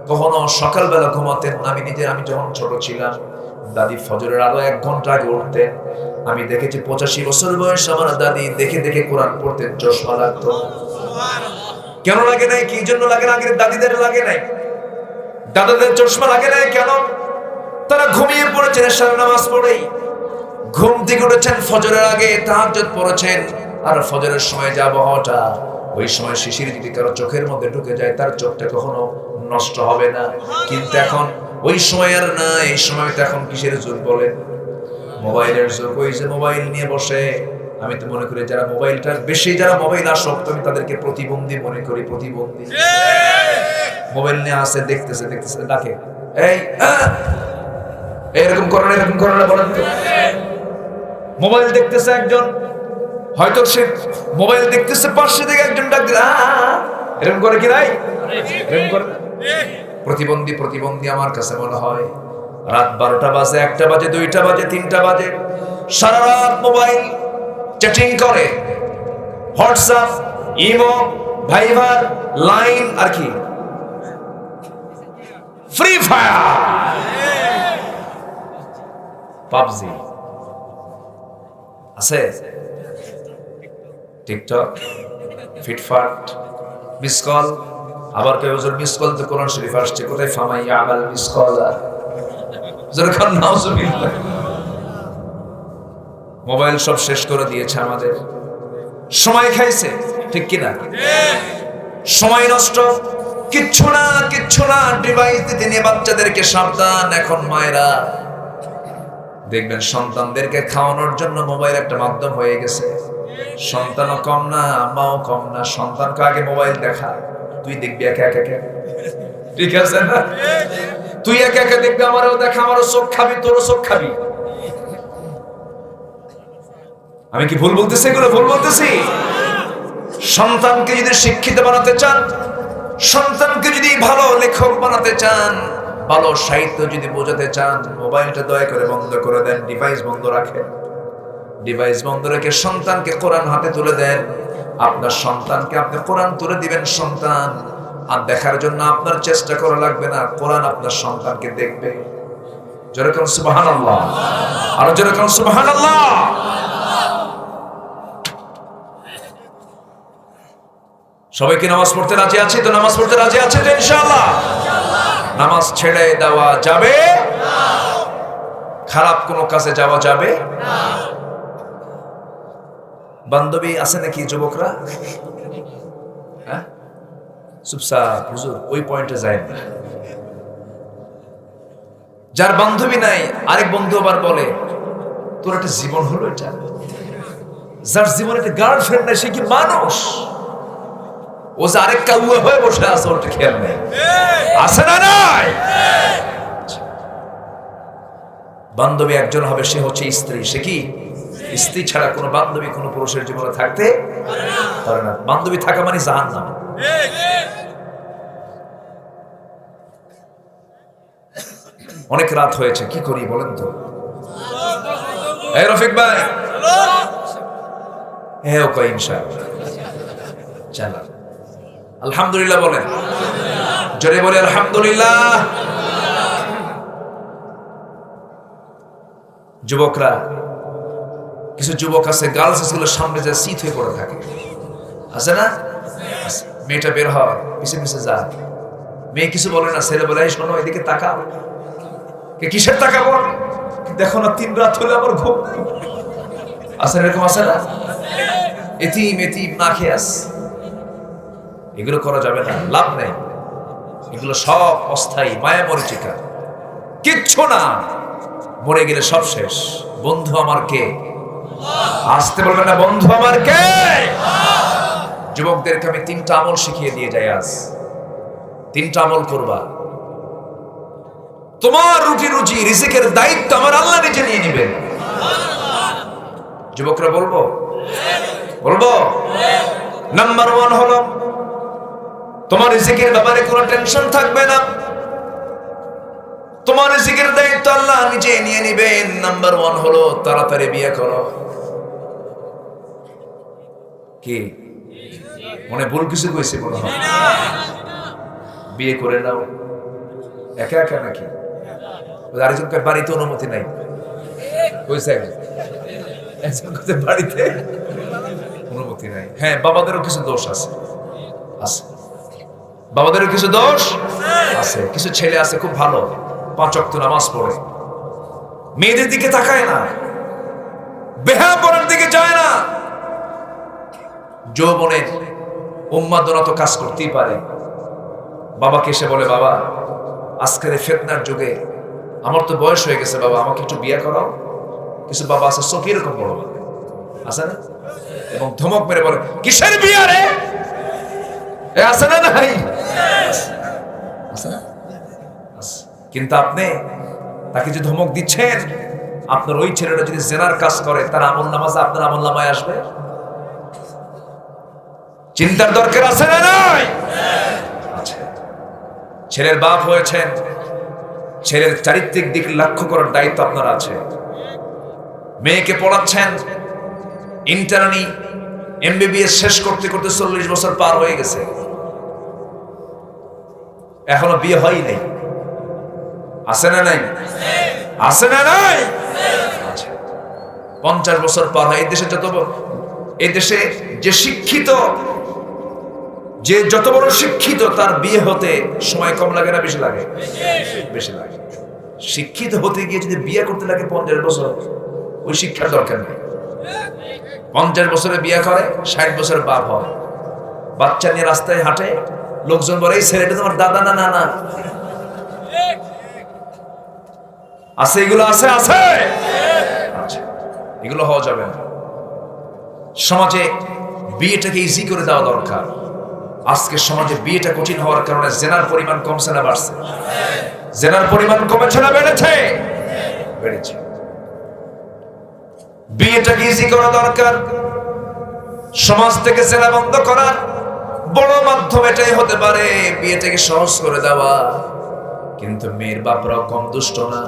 কখনো সকালবেলা ঘুমাতেন না। আমি যখন ছোট ছিলাম, দাদি ফজরের আলো 1 ঘন্টা আগে উঠতেন। আমি দেখেছি 85 বছর বয়স আমার দাদি দেখে দেখে কোরআন পড়তেন, চশমা লাগতো। কেন লাগে নাই? কি জন্য লাগে না? আগের দাদিদের লাগে নাই, দাদাদের চশমা লাগে নাই কেন? তারা ঘুমিয়ে পড়েছেন এশার নামাজ পড়েই, ঘুম থেকে উঠেছেন ফজরের আগে, তাহাজ্জুদ পড়েছেন। আর ফজরের সময় যে আবহাওয়াটা, ওই সময় শিশির যদি কারো চোখের মধ্যে ঢুকে যায়, তার চোখটা কখনো নষ্ট হবে না। কিন্তু এখন ওই সময় আর না। এই সময় তো এখন কিসের যুগ বলেন? মোবাইলের যুগ। ওই যে মোবাইল নিয়ে বসে, আমি তো মনে করি যারা মোবাইলটার বেশি, যারা মোবাইল আসক্ত, আমি তাদেরকে প্রতিবন্ধী মনে করি। প্রতিবন্ধী। মোবাইল নিয়ে আসে, দেখতেছে দেখতেছে, ডাকে, এই এরকম করে না, এরকম করে না, বলেন তো। মোবাইল দেখতেছে একজন, হয়তো সে মোবাইল দেখতেছে, পাশে থেকে একজন ডাক দিল, এরকম করে কি নাই? এরকম করে না। প্রতিবন্ধী প্রতিবন্ধী আমার কাছে মনে হয় রাত 12টা বাজে, 1টা বাজে, 2টা বাজে, 3টা বাজে, সারা রাত মোবাইল চ্যাটিং করে, হোয়াটসঅ্যাপ, ইমো, ভাইবার, লাইন, আর কি ফ্রি ফায়ার, পাবজি আছে, টিকটক, ফিটফাট, মিস কল। আবার কেউ মিস কল তো কোরআন শরীফ আসছে, কোথায়? ফামাইয়া আমাল মিস কল। যখন নাউজুবিল্লাহ, মোবাইল সব শেষ করে দিয়েছে আমাদের, সময় খাইছে, ঠিক কিনা? সময় নষ্ট, কিচ্ছু না কিচ্ছু না। ডিভাইস দিতে নিয়ে বাচ্চাদেরকে সাবধান। এখন মায়েরা দেখবেন সন্তানদেরকে খাওয়ানোর জন্য মোবাইল একটা মাধ্যম হয়ে গেছে। সন্তানও কম না, মাও কম না। সন্তানকে আগে মোবাইল দেখা, তুই দেখবি একা একা, ঠিক আছে না? তুই একা একা দেখবি, আমারও দেখা, আমারও চোখ খাবি, তোরও চোখ খাবি। আমি কি ভুল বলতেছি? এগুলো ভুল বলতেছি? সন্তানকে যদি শিক্ষিত বানাতে চান, সন্তানকে যদি ভালো লেখক বানাতে চান, ভালো সাহিত্য যদি বোঝাতে চান, মোবাইলটা দয়া করে বন্ধ করে দেন, ডিভাইস বন্ধ রাখেন। ডিভাইস বন্ধ রেখে সন্তানকে কোরআন হাতে তুলে দেন। আপনার সন্তানকে আপনি কোরআন তুলে দিবেন। সন্তান আর দেখার জন্য আপনার চেষ্টা করা লাগবে না, কোরআন আপনার সন্তানকে দেখবে। জোরে কোন সুবহানাল্লাহ, আর জোরে কোন সুবহানাল্লাহ। সবাই কি নামাজ পড়তে রাজি আছে তো? নামাজ পড়তে রাজি আছে তো ইনশাআল্লাহ? নামাজ ছেড়ে দেওয়া যাবে না, খারাপ কোন কাজে যাওয়া যাবে না। বান্ধবী আছে নাকি যুবকরা? হ্যাঁ, চুপচাপ হুজুর ওই পয়েন্টে যায় না। যার বান্ধবী নাই আরেক বন্ধু আবার বলে তোর একটা জীবন হলো এটা। যার জীবনে একটা গার্লফ্রেন্ড নাই সে কি মানুষ? ও যে আরেক কাউয়া হয়ে বসে আছে, ওটা খেয়াল নেই। আছে না নাই? বান্ধবী একজন হবে, সে হচ্ছে স্ত্রী। সে কি স্ত্রী ছাড়া কোনো বান্ধবী কোনো পুরুষের জীবনে থাকতে পারে না। বান্ধবী থাকা মানে জাহান্নাম। অনেক রাত হয়েছে, কি করি বলেন তো? এই রফিক ভাই, হ্যাঁ ওকে ইনশাআল্লাহ চালা। আলহামদুলিল্লাহ বলেন, জোরে বলে আলহামদুলিল্লাহ। যুবকরা, কিছু যুবক আছে গার্লস স্কুলের সামনে যে শীত হয়ে পড়ে থাকে, আছে না? মেয়েটা বের হয়, পিছে পিছে যায়, মেয়ে কিছু বলে না, ছেলে বলে শোনো এদিকে তাকাও। কে কিসের তাকাবো? দেখো না 3 রাত হলে আমার ঘুম নেই। আছে এরকম, আছে না? এতিম এতিম না খেয়ে আস। এগুলো করা যাবে না, লাভ নেই। এগুলো সব অস্থায়ী, মায়া মরিচিকা, কিচ্ছু না। মরে গেলে সব শেষ। বন্ধু আমার কে? আসতে বলবেন না, বন্ধু আমার কে? যুবকদেরকে আমি 3টা আমল শিখিয়ে দিয়ে যাই আজ। 3টা আমল করবা, তোমার রুটি রুজি রিজিকের দায়িত্ব আমার আল্লাহ নিজে নিয়ে নেবেন। যুবকরা বলবো বলবো নাম্বার 1 হলো তোমার রিজিকের ব্যাপারে কোনো টেনশন থাকবে না। তোমার রিজিকের দায়িত্ব আল্লাহ নিজে নিয়ে নেবেন। নাম্বার 1 হলো তাড়াতাড়ি বিয়ে করো। কি মনে ভুল কিছু কইছে মনে হয়? বিয়ে করে নাও। একা একা নাকি? আরেকজনকে বাড়িতে অনুমতি নাই, বাড়িতে অনুমতি নাই। হ্যাঁ, বাবাদেরও কিছু দোষ আছে, বাবাদেরও কিছু দোষ আছে। কিছু ছেলে আছে খুব ভালো, 5 ওয়াক্ত নামাজ পড়ে, মেয়েদের দিকে তাকায় না, বেহায়াপনার দিকে যায় না। যৌবনের উন্মাদনা তো কাজ করতেই পারে। বাবাকে এসে বলে, বাবা আজকের ফিতনার যুগে আমার তো বয়স হয়ে গেছে, বাবা আমাকে একটু বিয়ে করাও। কিছু বাবা আছে চোখ এরকম বড় আছে না, এবং ধমক মেরে বলে কিসের বিয়ে রে? আছে না নাই? কিন্তু আপনি তাকে যে ধমক দিচ্ছেন, আপনার ওই ছেলেটা যদি জেনার কাজ করে, তার আমল নামাজ আপনার আমল নামায় আসবে। চিন্তার দরকার আছে না নাই? ছেলের বাপ হয়েছেন, ছেলের চারিত্রিক দিক লক্ষ্য করার দায়িত্ব আপনার আছে। মেয়েকে পড়াচ্ছেন, ইন্টার্নি এমবিবিএস শেষ করতে করতে 40 বছর পার হয়ে গেছে, এখনো বিয়ে হয় নাই। আছে না নাই? আছে না নাই? 50 বছর পার হয়। এই দেশে যে শিক্ষিত, যে যত বড় শিক্ষিত, তার বিয়ে হতে সময় কম লাগে না বেশি লাগে? বেশি লাগে। শিক্ষিত হতে গিয়ে যদি বিয়ে করতে লাগে 50 বছর, ওই শিক্ষার দরকার নেই। 50 বছরে বিয়ে করে, 60 বছর বাপ হয়, বাচ্চা নিয়ে রাস্তায় হাঁটে, লোকজন বলে এই ছেলেটা তোমার দাদা না নানা। আছে এগুলো, আছে আছে। এগুলো হওয়া যাবে না। সমাজে বিয়েটাকে ইজি করে দেওয়া দরকার। আজকে সমাজে বিয়েটা কঠিন হওয়ার কারণে জেনার পরিমাণ কমছে না বাড়ছে? জেনার পরিমাণ কমেছে না বেড়েছে? বেড়েছে। বিয়েটাকে ইজি করা দরকার। সমাজ থেকে জেনা বন্ধ করার বড় মাধ্যম এটাই হতে পারে, বিয়েটাকে সহজ করে দেওয়া। কিন্তু মেয়ের বাপরাও কম দুষ্ট না।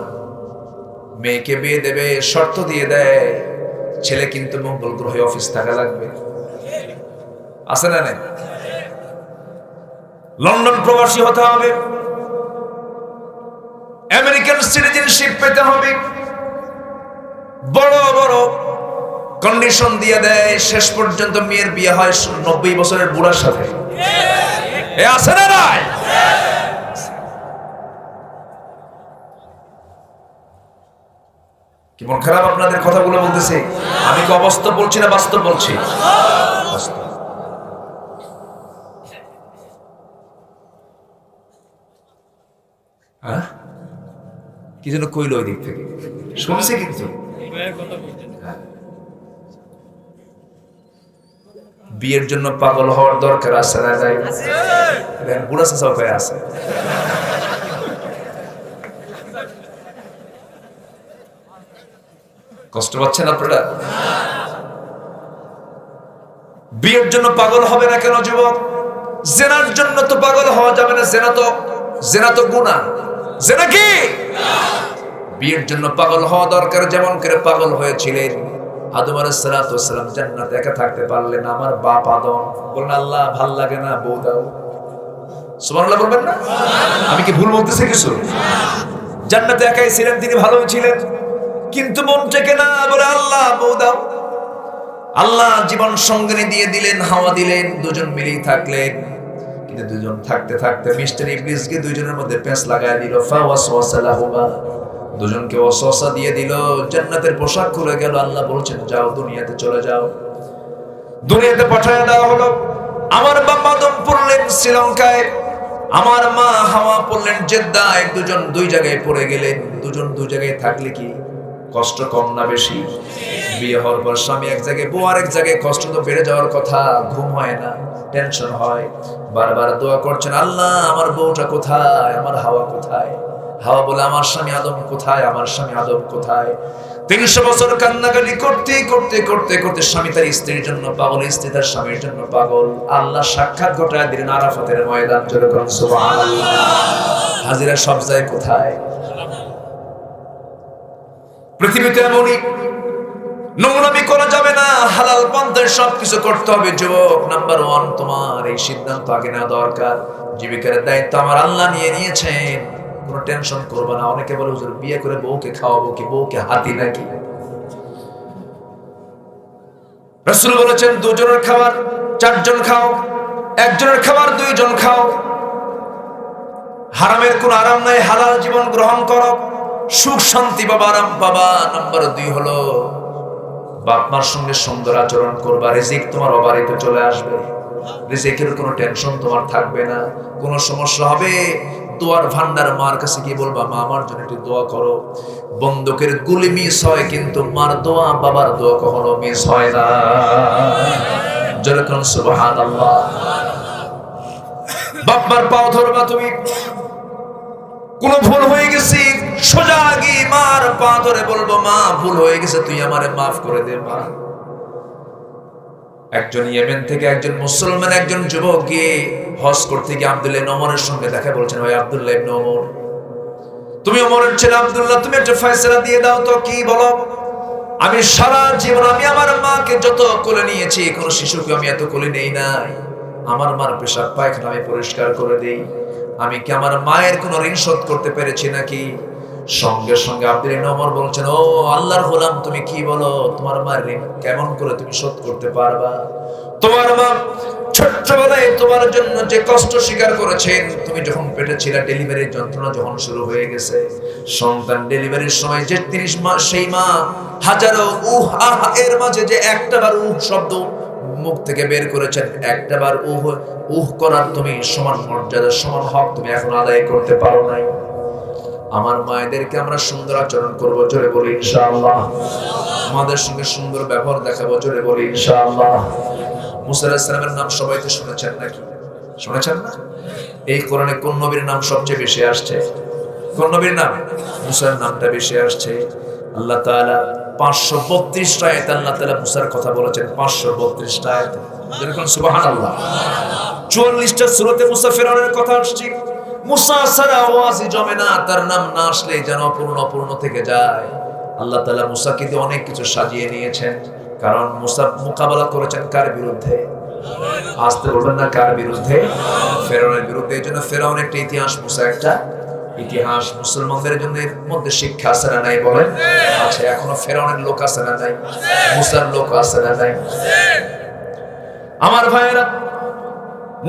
মেয়েকে বিয়ে দেবে, শর্ত দিয়ে দেয়, ছেলে কিন্তু মঙ্গল গ্রহে অফিস থাকা লাগবে। আছে না নাই? লন্ডন প্রবাসী হতে হবে, আমেরিকান সিটিজেনশিপ পেতে হবে, বড় বড় কন্ডিশন দিয়ে দেয়। শেষ পর্যন্ত মেয়ের বিয়ে হয় 90 বছরের বুড়ার সাথে। এ আছে না নাই? কি মন খারাপ আপনাদের কথাগুলো বলতেছে? আমি কি অবাস্তব বলছি না বাস্তব বলছি? হ্যাঁ, কি যেন কইল ওই দিক থেকে শুনছে, কিন্তু বিয়ের জন্য পাগল হওয়ার দরকার আছে না? যাই বুড়া চাচা উপায় আছে। কষ্ট পাচ্ছেন আপনারা? বিয়ের জন্য পাগল হবে না কেন যুবক? জেনার জন্য তো পাগল হওয়া যাবে না। জেনা তো গুনাহ। জেনা কি? বিয়ের জন্য পাগল হওয়া দরকার। যেমন করে পাগল হয়েছিলেন আদম আলাইহিস সালাতু ওয়াস সালাম। জান্নাতে একা থাকতে পারলেন। আমার বাপ আদম বললেন, আল্লাহ ভাল লাগে না, বউ দাও। সুবহানাল্লাহ বলবেন না? আমি কি ভুল বলতেছি কিছু? জান্নাতে একাই ছিলেন, তিনি ভালো ছিলেন, কিন্তু মন থেকে না, বলে আল্লাহ বউ দাও। আল্লাহ জীবন সঙ্গিনী দিয়ে দিলেন, হাওয়া দিলেন, দুজন মিলেই থাকলেন। কিন্তু দুজন থাকতে থাকতে মিস্টার ইবলিসকে দুজনের মধ্যে পেঁচ লাগায় দিল। ফাওয়াসওয়াসা লাহুমা, দুজনকে ওয়াসওয়াসা দিয়ে দিল। জান্নাতের পোশাক খুলে গেল। আল্লাহ বলছেন, যাও দুনিয়াতে চলে যাও। দুনিয়াতে পাঠিয়ে দেওয়া হলো। আমার বাবা আদম পড়লেন শ্রীলঙ্কায়, আমার মা হাওয়া পড়লেন জেদ্দায়। দুজন দুই জায়গায় পড়ে গেলেন। দুজন দুই জায়গায় থাকলে কি কষ্ট কম না বেশি? বিয়ে হওয়ার পর স্বামী এক জায়গায়, বউ আরেক জায়গায়, কষ্ট তো বেড়ে যাওয়ার কথা। ঘুম হয় না, টেনশন হয়। বারবার দোয়া করছেন, আল্লাহ আমার বউটা কোথায়, আমার হাওয়া কোথায়? হাওয়া বলে, আমার স্বামী আদম কোথায়, আমার স্বামী আদম কোথায়? 300 বছর কান্নাকাটি করতে করতে করতে করতে স্বামী তার স্ত্রীর জন্য পাগল, স্ত্রী তার স্বামীর জন্য পাগল। আল্লাহ সাক্ষাৎ ঘটায় দিলেন আরাফাতের ময়দান। জোরে করুন সুবহানাল্লাহ। হাজিরা সব যায় কোথায়? পৃথিবীতে এমনই নোংরামি করা যাবে না, হালাল পন্থায় সবকিছু করতে হবে। যুবক, নাম্বার 1 তোমার এই সিদ্ধান্ত আগে নেওয়া দরকার। জীবিকার দায়িত্ব আমার আল্লাহ নিয়ে নিয়েছেন, কোনো টেনশন করবে না। অনেকে বলে, হুজুর বিয়ে করে বউকে খাওয়াবো কি? বউকে হাতি নাকি? রাসূল বলেছেন, দুজনের খাবার 4 জন খাও, একজনের খাবার 2 জন খাও। হারামের কোনো আরাম নাই, হালাল জীবন গ্রহণ করো, সুখ শান্তি পাবা, আরাম পাবা। নাম্বার 2 হলো বাপ মার সঙ্গে সুন্দর আচরণ করবা। রিজিক তোমার অবারিত চলে আসবে, রিজিকের কোনো টেনশন তোমার থাকবে না। কোনো সমস্যা হবে, দোয়ার ভান্ডার মার কাছে গিয়ে বলবা, মা আমার জন্য একটু দোয়া করো। বন্দুকের গুলি মিস হয়, কিন্তু মার দোয়া, বাবার দোয়া কখনো মিস হয় না। জোরে করুন সুবহানাল্লাহ। বাপ মার পাও ধরবা তুমি। কোনো ভুল হয়ে গেছি, সোজা গিয়ে মার পা ধরে বলবো, মা ভুল হয়ে গেছে, তুই আমারে মাফ করে দে মা। একজন ইয়েমেন থেকে একজন মুসলমান, একজন যুবক গিয়ে হজ করতে গিয়ে আব্দুল্লাহ ইবনে ওমরের সঙ্গে দেখা, বলছেন, ভাই আব্দুল্লাহ ইবনে ওমর, তুমি ওমরের ছেলে আব্দুল্লাহ, তুমি একটা ফয়সালা দিয়ে দাও তো। কি বলো? আমি সারা জীবন আমি আমার মাকে যত কোলে নিয়েছি, কোন শিশুকে আমি এত কোলে নেই নাই। আমার মার পেশাব পায়খানা আমি পরিষ্কার করে দেই। আমি কি আমার মায়ের কোন ঋণ শোধ করতে পেরেছি নাকি? সঙ্গে সঙ্গে আব্দুল্লাহ ইবনে ওমর বলছেন, ও আল্লাহর গোলাম, তুমি কি বলো? তোমার মায়ের ঋণ কেমন করে তুমি শোধ করতে পারবা? তোমার মা ছোট্টবেলায় তোমার জন্য যে কষ্ট স্বীকার করেছেন, তুমি যখন পেটে ছিলা, ডেলিভারির যন্ত্রণা যখন শুরু হয়ে গেছে, সন্তান ডেলিভারির সময় যে 30 মাস, সেই মা হাজারো উহ আহ এর মাঝে যে একটাবার উহ শব্দ মুখ থেকে বের করেছেন, একটাবার উহ করার তুমি সমান মর্যাদা, সমান হক তুমি এখন আদায় করতে পারো নাই। আমার মায়েদেরকে আমরা সুন্দর আচরণ করবো, জোরে বলি ইনশাআল্লাহ। আমাদের সঙ্গে সুন্দর ব্যবহার দেখাবো, জোরে বলি ইনশাআল্লাহ। মুসা আলাইহিস সালামের নাম সবাই তো শুনেছেন নাকি? শুনেছেন না? এই কোরআনে কোন নবীর নাম সবচেয়ে বেশি আসছে? কোন নবীর নাম? মুসার নামটা বেশি আসছে। আল্লাহ তাআলা 532 আয়াতে আল্লাহ তাআলা মুসার কথা বলেছেন। 532 আয়াত, যেরকম সুবহানাল্লাহ। 44টা সূরাতে মুসা ফিরআউনের কথা আসছে। মুসা ছাড়া ওয়াজি জমে না, তার নাম না আসলে যেন অপূর্ণ থেকে যায়। আল্লাহ তাআলা মুসাকে দিয়ে অনেক কিছু সাজিয়ে নিয়েছেন, কারণ মুসা মোকাবেলা করেছেন কার বিরুদ্ধে? আসতে বলবেন না, কার বিরুদ্ধে? ফেরাউনের বিরুদ্ধে। এই জন্য ফেরাউন একটা ইতিহাস, মুসা একটা ইতিহাস মুসলমানদের জন্য এর মধ্যে শিক্ষা আছে না নাই বলেন? আচ্ছা, এখনো ফেরাউনের লোক আছে না নাই? মুসার লোক আছে না নাই? আমার ভাইয়েরা,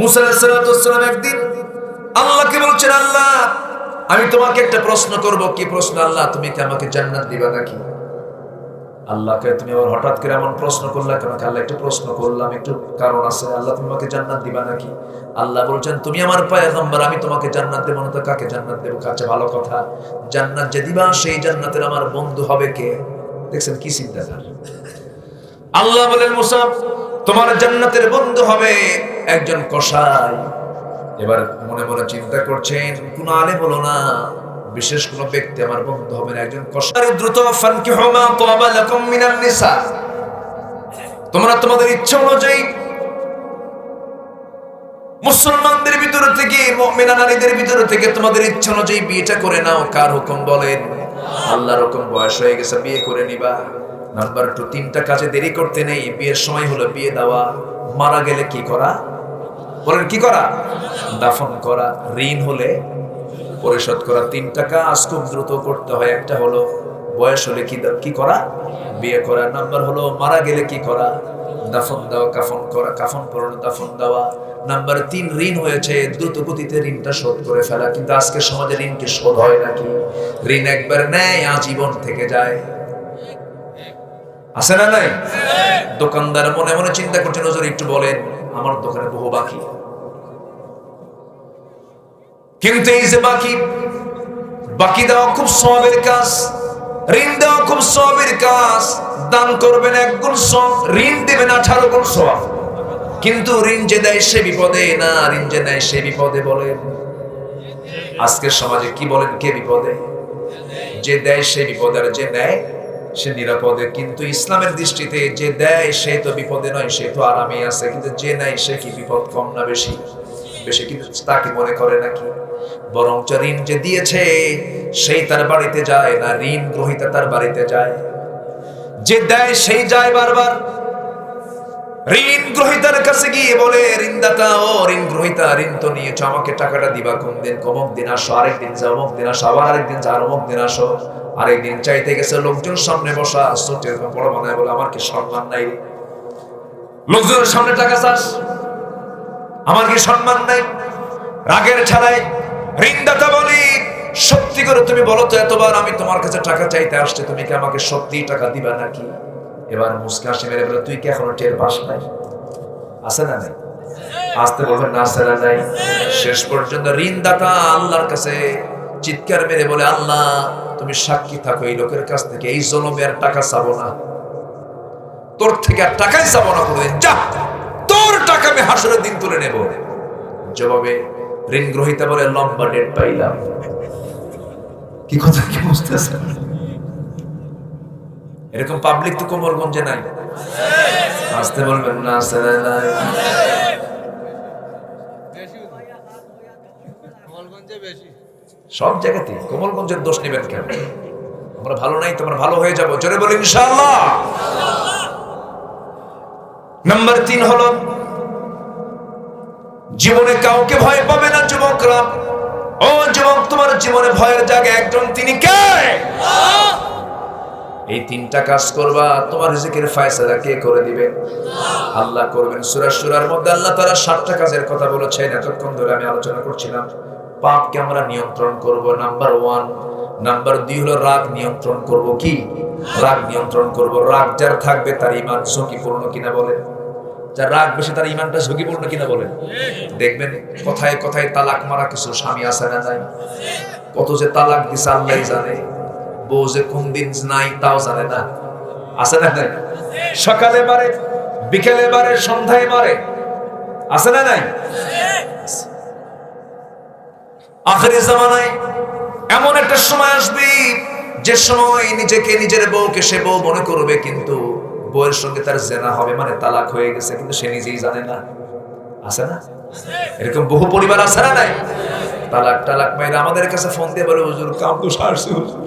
মুসা আলাইহিস সালাম একদিন আল্লাহকে বলছেন, আল্লাহ আমি তোমাকে একটা প্রশ্ন করব। কি প্রশ্ন? আল্লাহ তুমি কি আমাকে জান্নাত দিবা নাকি? আল্লাহকে তুমি আবার হঠাৎ করে এমন প্রশ্ন করলা কেন? আল্লাহ একটু প্রশ্ন করলাম, একটু কারণ আছে। আল্লাহ তুমি আমাকে জান্নাত দিবা নাকি? আল্লাহ বলছেন, তুমি আমার পয়গম্বর, আমি তোমাকে জান্নাত দেব না তো কাকে জান্নাত দেব? কাছে ভালো কথা, জান্নাত যে দিবা সেই জান্নাতের আমার বন্ধু হবে কে? দেখছেন কি চিন্তাধারা? আল্লাহ বলেন, মুসা তোমার জান্নাতের বন্ধু হবে একজন কসাই। এবার মনে মনে চিন্তা করছেন, কোন আলেম বলো না, বিশেষ কোন ব্যক্তি আমার বন্ধু হবে না, একজন কসাই। দ্রুত ফানকিহু মা তাবা লাকুম মিনান নিসা, তোমরা তোমাদের ইচ্ছা অনুযায়ী মুসলমানদের ভিতর থেকে, মুমিনা নারীদের ভিতর থেকে তোমাদের ইচ্ছা অনুযায়ী বিয়েটা করে নাও। কার হুকুম বলেন? আল্লাহর হুকুম। বয়স হয়ে গেছে, বিয়ে করে নিবা। নাম্বার 2, 3টা কাজে দেরি করতে নেই। বিয়ের সময় হলো বিয়ে দেওয়া, মারা গেলে কি করা? বলেন কি করা? দাফন করা। ঋণ হলে পরিশোধ করা। 3টা কাজ খুব দ্রুত করতে হয়। একটা হলো বয়স হলে কি করা? বিয়ে করা। নাম্বার হলো মারা গেলে কি করা? দাফন দেওয়া, কাফন করা, কাফন পরানো, দাফন দেওয়া। নাম্বার 3, ঋণ হয়েছে, দ্রুত গতিতে ঋণটা শোধ করে ফেলা। কিন্তু আজকে সমাজে ঋণ কি শোধ হয় নাকি? ঋণ একবার নেয়, আজীবন থেকে যায়। আছে না নাই? দোকানদার মনে মনে চিন্তা করছেন, হুজুর একটু বলেন, আমার দোকানে বহু বাকি। কিন্তু এই যে বাকি দেওয়া খুব সওয়াবের কাজ, ঋণ দেওয়া খুব সওয়াবের কাজ। দান করবেন 1 গুণ সওয়াব, ঋণ দেবেন 18 গুণ সওয়াব। কিন্তু ঋণ যে দেয় সে বিপদে না, ঋণ যে নেয় সে বিপদে। বলেন আজকের সমাজে কি বলেন, কে বিপদে? যে দেয় সে বিপদে, আর যে নেয় সে নিরাপদে। কিন্তু ইসলামের দৃষ্টিতে যে দেয় সে তো বিপদে নয়, সে তো আরামে আছে। কিন্তু যে নেয় সে কি বিপদ কম না বেশি? বেশি। কিন্তু তা কি মনে করে নাকি? বরং ঋণ যে দিয়েছে সেই তার বাড়িতে যায় না, ঋণ গ্রহীতা তার বাড়িতে যায়। যে দেয় সেই যায় বারবার। ঋণ গ্রহীতার কাছে গিয়ে বলে, ঋণদাতা ও ঋণ গ্রহীতা, ঋণ তো নিয়েছো, আমাকে টাকাটা দিবা কোন দিন? অমুক দিন আসো, আরেকদিন যাও, অমুক দিন আসো, আবার আরেকদিন যাও, অমুক দিন আসো। আরেকদিন চাইতে গেছে, লোকজন সামনে বসা, ছোটের বড় বানায় বলে, আমার কি সম্মান নাই? লোকজনের সামনে টাকা চাস, আমার কি সম্মান নাই? রাগের ছাড়াই ঋণদাতা বলি, সত্যি করে তুমি বলো তো, এতবার আমি তোমার কাছে টাকা চাইতে আসছে, তুমি কি আমাকে সত্যি টাকা দিবা নাকি? এবার মুস্কা হাসি মেরে বলে, তুই কি এখনো টের পাস নাই? আছে না নাই? আসতে বলবেন না, আছে না নাই? শেষ পর্যন্ত ঋণদাতা আল্লাহর কাছে চিৎকার মেরে বলে, আল্লাহ তুমি সাক্ষী থাকো, এই লোকের কাছ থেকে এই জলমে আর টাকা চাবো না, তোর থেকে আর টাকাই চাবো না কোনদিন। যা, তোর টাকা আমি হাসরের দিন তুলে নেব। জবাবে ঋণ গ্রহীতা বলে, লম্বা ডেট পাইলাম। কি কথা, কি বুঝতেছেন? এরকম পাবলিক তো কোমলগঞ্জে নাই। আসতে বলবেন না, আছে না নাই? সব জায়গাতে কোমলগঞ্জের দোষ নেবেন কেন? আমরা ভালো নাই, তোমরা ভালো হয়ে যাবো। জোরে বলি ইনশাআল্লাহ। নাম্বার 3 হলো, জীবনে কাউকে ভয় পাবে না যুবকরা। ও যুবক, তোমার জীবনে ভয়ের জায়গা একজন, তিনি কে? এই 3টা কাজ করবা, তোমার রিজিকের ফয়সালা কে করে দিবেন? আল্লাহ করবেন। সূরা শুরার মধ্যে আল্লাহ তাআলা 7টা কাজের কথা বলেছেন। এতক্ষণ ধরে আমি আলোচনা করছিলাম, পাপকে আমরা নিয়ন্ত্রণ করব, নাম্বার 1। নাম্বার 2 হলো রাগ নিয়ন্ত্রণ করব। কি? রাগ নিয়ন্ত্রণ করব। রাগ যার থাকবে তার ঈমান ঝুঁকিপূর্ণ কিনা বলেন? যার রাগ বেশি তার ঈমানটা ঝুঁকিপূর্ণ কিনা বলেন? দেখবেন কথায় কথায় তালাক মারা কিছু স্বামী আছে না নাই? কত যে তালাক দিছে আল্লাহই জানে। বউ যে কোন দিন নাই তাও জানে না। আছে না নাই? সকালে মারে, বিকেলে মারে, সন্ধ্যায় মারে। আছে না নাই? আখিরি জামানায় এমন একটা সময় আসবে যে সময় নিজেকে, নিজের বউকে সে বউ মনে করবে, কিন্তু বউয়ের সঙ্গে তার জেনা হবে, মানে তালাক হয়ে গেছে, কিন্তু সে নিজেই জানে না। আছে না? এরকম বহু পরিবার আছে না নাই? তালাক মাইরা আমাদের কাছে ফোন দিয়ে বলে, হুজুর কাম তো সারছে হুজুর।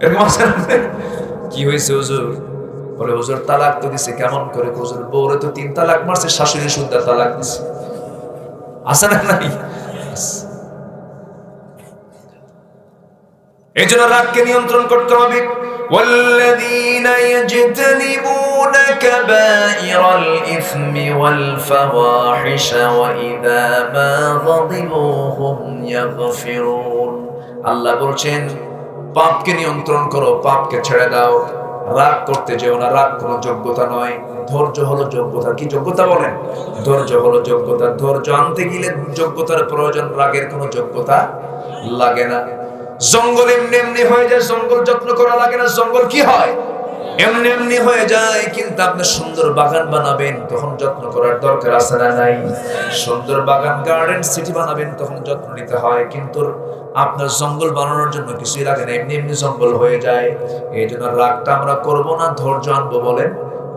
এরকম আছে না? কি হয়েছে হুজুর? বলে, হুজুর তালাক তো দিছে। কেমন করে? হুজুর বউরে তো 3 তালাক মারছে, শাশুড়ি শুদ্ধা তালাক দিছে। আছে না নাই? এজন্য রাগকে নিয়ন্ত্রণ করতে হবে। والذين يجتنبون كبائر الإثم والفواحش وإذا ما غضبوا هم يغفرون। আল্লাহ বলছেন পাপকে নিয়ন্ত্রণ করো, পাপকে ছেড়ে দাও। রাগ করতে যেও না, রাগ কোনো যোগ্যতা নয়। ধৈর্য হলো যোগ্যতা। কি যোগ্যতা বলেন? ধৈর্য হলো যোগ্যতা। ধৈর্য আনতে গেলে যোগ্যতার প্রয়োজন, রাগের কোনো যোগ্যতা লাগে না। জঙ্গল এমনি এমনি হয়ে যায়, জঙ্গল যত্ন করা লাগে না। জঙ্গল কি হয়? এমনি এমনি হয়ে যায়। কিন্তু আপনি সুন্দর বাগান বানাবেন, তখন যত্ন করার দরকার আছে না নাই? সুন্দর বাগান, গার্ডেন সিটি বানাবেন, তখন যত্ন নিতে হয়। কিন্তু আপনার জঙ্গল বানানোর জন্য কিছুই লাগে না, এমনি এমনি জঙ্গল হয়ে যায়। এই জন্য রাগটা আমরা করবো না, ধৈর্য আনবো। বলেন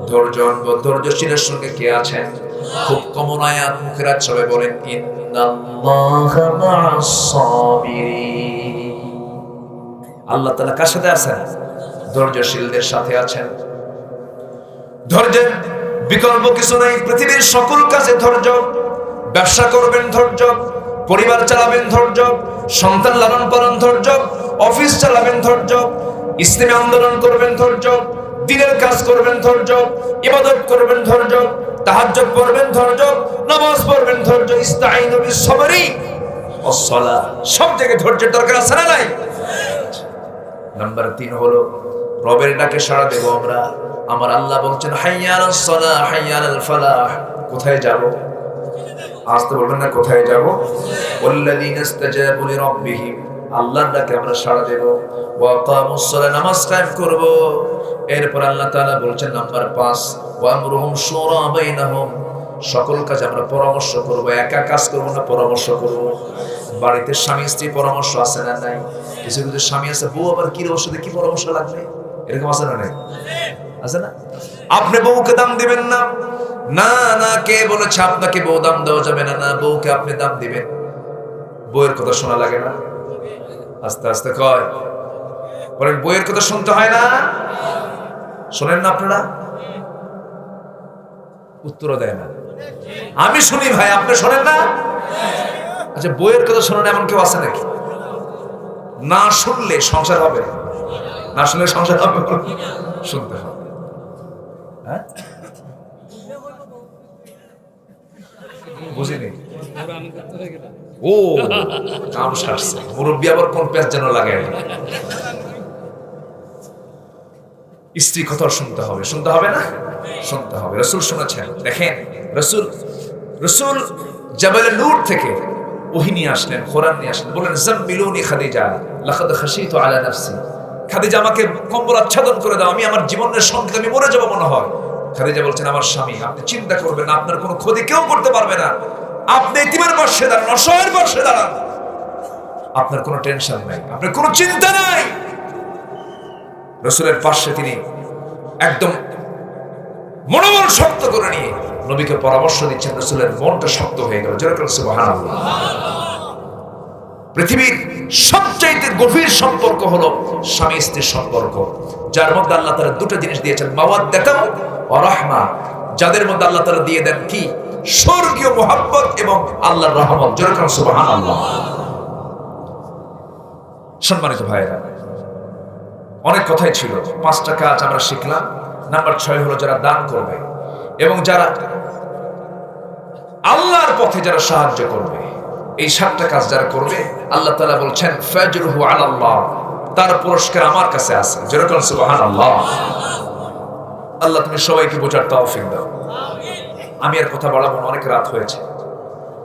ধৈর্য আনবো। ধৈর্যশীলের সঙ্গে কে আছেন? খুব কমন আয়াত, মুখের সবাই বলেন ইন্নাল্লাহা মা'আস সাবিরিন। আল্লাহ তাআলা কার সাথে আছেন? ধৈর্যশীলদের সাথে আছেন। ধৈর্যের বিকল্প কিছু নাই। পৃথিবীর সকল কাজে ধৈর্য। ব্যবসা করবেন ধৈর্য, পরিবার চালাবেন ধৈর্য, সন্তান লালন পালন ধৈর্য, অফিস চালাবেন ধৈর্য, ইসলামী আন্দোলন করবেন ধৈর্য, দ্বীনের কাজ করবেন ধৈর্য, ইবাদত করবেন ধৈর্য, তাহাজ্জুদ পড়বেন ধৈর্য, নামাজ পড়বেন ধৈর্য। ইস্তাঈনু বিস-সাবরি ওয়াস-সালাহ। সব জায়গায় ধৈর্যের দরকার আছে না নাই? নাম্বার 3 হলো রবের ডাকে সাড়া দেব আমরা। আমার আল্লাহ বলছেন হাইয়া আলাস সালাহ হাইয়া আলাল ফালাহ। কোথায় যাব? আসতে বলবেন না, কোথায় যাব? ওয়াল্লাযীনা ইসতাজাবু লিরাব্বিহিম। আল্লাহর ডাকে আমরা সাড়া দেব। ওয়া আকামুস সালাহ, নামাজ কায়েম করব। এরপর আল্লাহ তাআলা বলছেন নাম্বার 5 ওয়া আমরুহুম শুরা বাইনাহুম। সকল কাজ আমরা পরামর্শ করব, একা কাজ করব না, পরামর্শ করব। বাড়িতে স্বামী স্ত্রী পরামর্শ আছে না নাই? কিছু কিছু স্বামী আছে, বউ আবার কি ওষুধে কি পরামর্শ লাগবে, এরকম আছে না নাই? আছে না? আপনি বউকে দাম দিবেন না। না না, কে বলেছে আপনাকে বউ দাম দেওয়া যাবে না? না, বউকে আপনি দাম দিবেন। বউয়ের কথা শোনা লাগে না? আস্তে আস্তে কয় বলেন, বউয়ের কথা শুনতে হয় না? শোনেন না আপনারা? উত্তর দেয় না। আমি শুনি ভাই, আপনি শোনেন না? আচ্ছা, বউয়ের কথা শোনেন এমন কেউ আছে নাকি? না শুনলে সংসার হবে? না শুনলে সংসার হবে? শুনতে হবে। হ্যাঁ, বুঝিনি। ও কাম সারছে, মুরব্বী আবার কোন পেঁচ যেন লাগায়। স্ত্রী কথা শুনতে হবে, শুনতে হবে না? শুনতে হবে। রাসূল শুনেছেন। দেখেন, রাসূল জাবালে নূর থেকে ওহী নিয়ে আসলেন, কোরআন নিয়ে আসলেন। বলেন জাম্মিলুনি খাদিজা লাকাদ খাশিতু আলা নাফসি। খাদিজা, আমাকে কম্বল আচ্ছাদন করে দাও, আমি আমার জীবনের সঙ্গে আমি মরে যাব মনে হয়। খাদিজা বলছেন, আমার স্বামী, আপনি চিন্তা করবেন না, আপনার কোনো ক্ষতি কেউ করতে পারবে না। আপনি এতিমের পাশে দাঁড়ান, অসহায়ের পাশে দাঁড়ান, আপনার কোনো টেনশন নাই, আপনার কোনো চিন্তা নাই। রাসূলের পাশে তিনি একদম মনোবল শক্ত করে নিয়ে নবীকে পরামর্শ দিচ্ছেন। রাসূলের মনটা শক্ত হয়ে গেল। যেরকম সুবহানাল্লাহ। পৃথিবীর সবচাইতে গভীর সম্পর্ক হলো স্বামী স্ত্রীর সম্পর্ক, যার মধ্যে আল্লাহ তাআলা দুটো জিনিস দিয়েছেন, মাওয়াদ্দাতাও ওয়া রাহমা। যাদের মধ্যে আল্লাহ তাআলা দিয়ে দেন কি? স্বর্গীয় মুহাব্বত এবং আল্লাহর রহমত। যেরকম সুবহানাল্লাহ। সম্মানিত ভাইরা, অনেক কথাই ছিল, 5টা কাজ আমরা শিখলাম। নাম্বার 6 হলো যারা দান করবে এবং যারা আল্লাহর পথে যারা সাহায্য করবে, এই 7টা কাজ যারা করবে, আল্লাহ তাআলা বলছেন ফাজরুহু আলাল্লাহ, তার পুরস্কার আমার কাছে আছে। যেরকম সুবহানাল্লাহ। আল্লাহ তুমি সবাইকে বোঝার তৌফিক দাও। আমি আর কথা বাড়াবো না, অনেক রাত হয়েছে।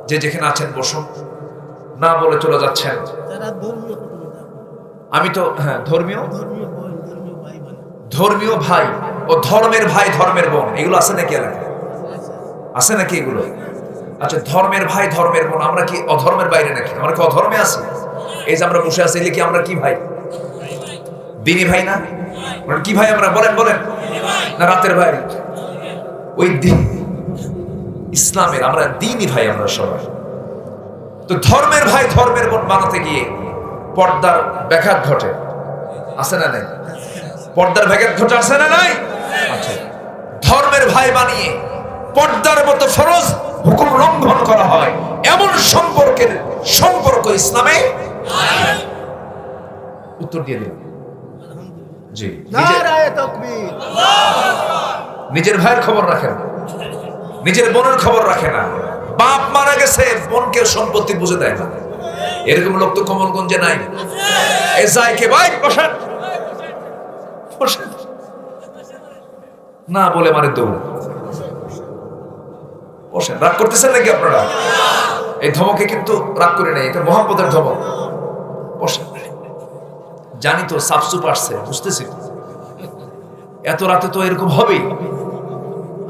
যে যেখানে আছেন বসুন, না বলে চলে যাচ্ছেন। আমি তো ধর্মীয় ভাই ও ধর্মের ভাই ধর্মের বোন, এগুলো আছে নাকি এলাকায়? আছে নাকি এগুলো? আচ্ছা, ধর্মের ভাই ধর্মের বোন, আমরা কি অধর্মের বাইরে নাকি? আমরা কি অধর্মে আছি? এই যে আমরা বসে আছি, এলে কি আমরা কি ভাই? দিনী ভাই না? কি ভাই আমরা? বলেন বলেন না রাতের ভাই? ওই দিন ইসলামের আমরা দিনী ভাই, আমরা সবাই। তো ধর্মের ভাই ধর্মের বোন বানাতে গিয়ে পর্দার ব্যাঘাত ঘটে, আছে না নাই? পর্দার ব্যাঘাত ঘটে, আছে না নাই? আচ্ছা, ধর্মের ভাই বানিয়ে পর্দার মতো ফরজ হুকুম লঙ্ঘন করা হয়, এমন সম্পর্ক ইসলামে উত্তর দিয়ে দিলাম। জি, নারায়ে তাকবীর। নিজের ভাইয়ের খবর রাখেন, নিজের বোনের খবর রাখে না। বাপ মারা গেছে, বোনকে সম্পত্তি বুঝে দেয় না। এরকম লোক তো কমলগঞ্জে নাই। এ যায় কে ভাই, বসেন বসেন, না বলে মারে দৌড়। বসেন, রাগ করতেছেন নাকি আপনারা? এই ধমকে কিন্তু রাগ করে নেই, এটা মোহাম্মদের ধমক। বসেন, জানি তো সাফসুপ আসছে, বুঝতেছি এত রাতে তো এরকম হবেই।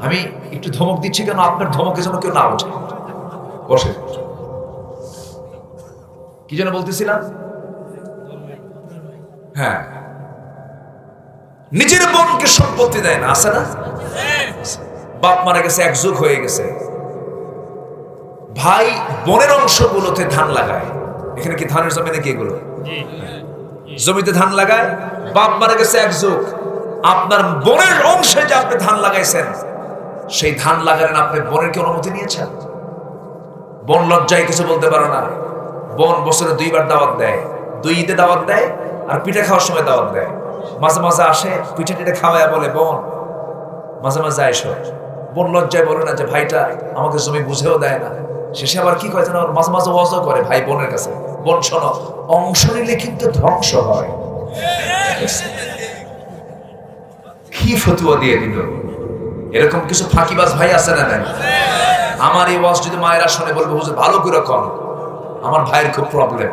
আমি একটু ধমক দিচ্ছি কেন, আপনার ধমকে যেন কেউ না ওঠে। বসে, কি যেন বলতেছিলাম? হ্যাঁ, নিজের বোনকে সম্পত্তি দেয় না, আছে না? বাপ মারা গেছে, এক যুগ হয়ে গেছে, ভাই বোনের অংশগুলোতে ধান লাগায়। এখানে কি ধানের জমি নাকি এগুলো? জমিতে ধান লাগায়। বাপ মারা গেছে এক যুগ, আপনার বোনের অংশে যে আপনি ধান লাগাইছেন, সেই ধান লাগালেন, আপনি বোনের কি অনুমতি নিয়েছেন? বোন লজ্জায় কিছু বলতে পারে না। বোন বছরে 2 বার দাওয়াত দেয়, 2 ঈদে দাওয়াত দেয় আর পিঠা খাওয়ার সময় দাওয়াত দেয়। মাঝে মাঝে আসে, পিঠা টিঠা খাওয়ায় বলে বোন মাঝে মাঝে আইসো। বোন লজ্জায় বলে না যে ভাইটা আমাকে জমি বুঝেও দেয় না। শেষে আবার কি করে যেন মাঝে মাঝে ওয়াজও করে ভাই বোনের কাছে, বোন শোনো, অংশ নিলে কিন্তু ধ্বংস হয়। কি ফতুয়া দিয়ে দিল! এরকম কিছু ফাঁকিবাজ ভাই আছে না? নাই? আমার এই ওয়াজ যদি মায়েরা শুনে বলবে হুজুর ভালো করে কর, আমার ভাইয়ের খুব প্রবলেম।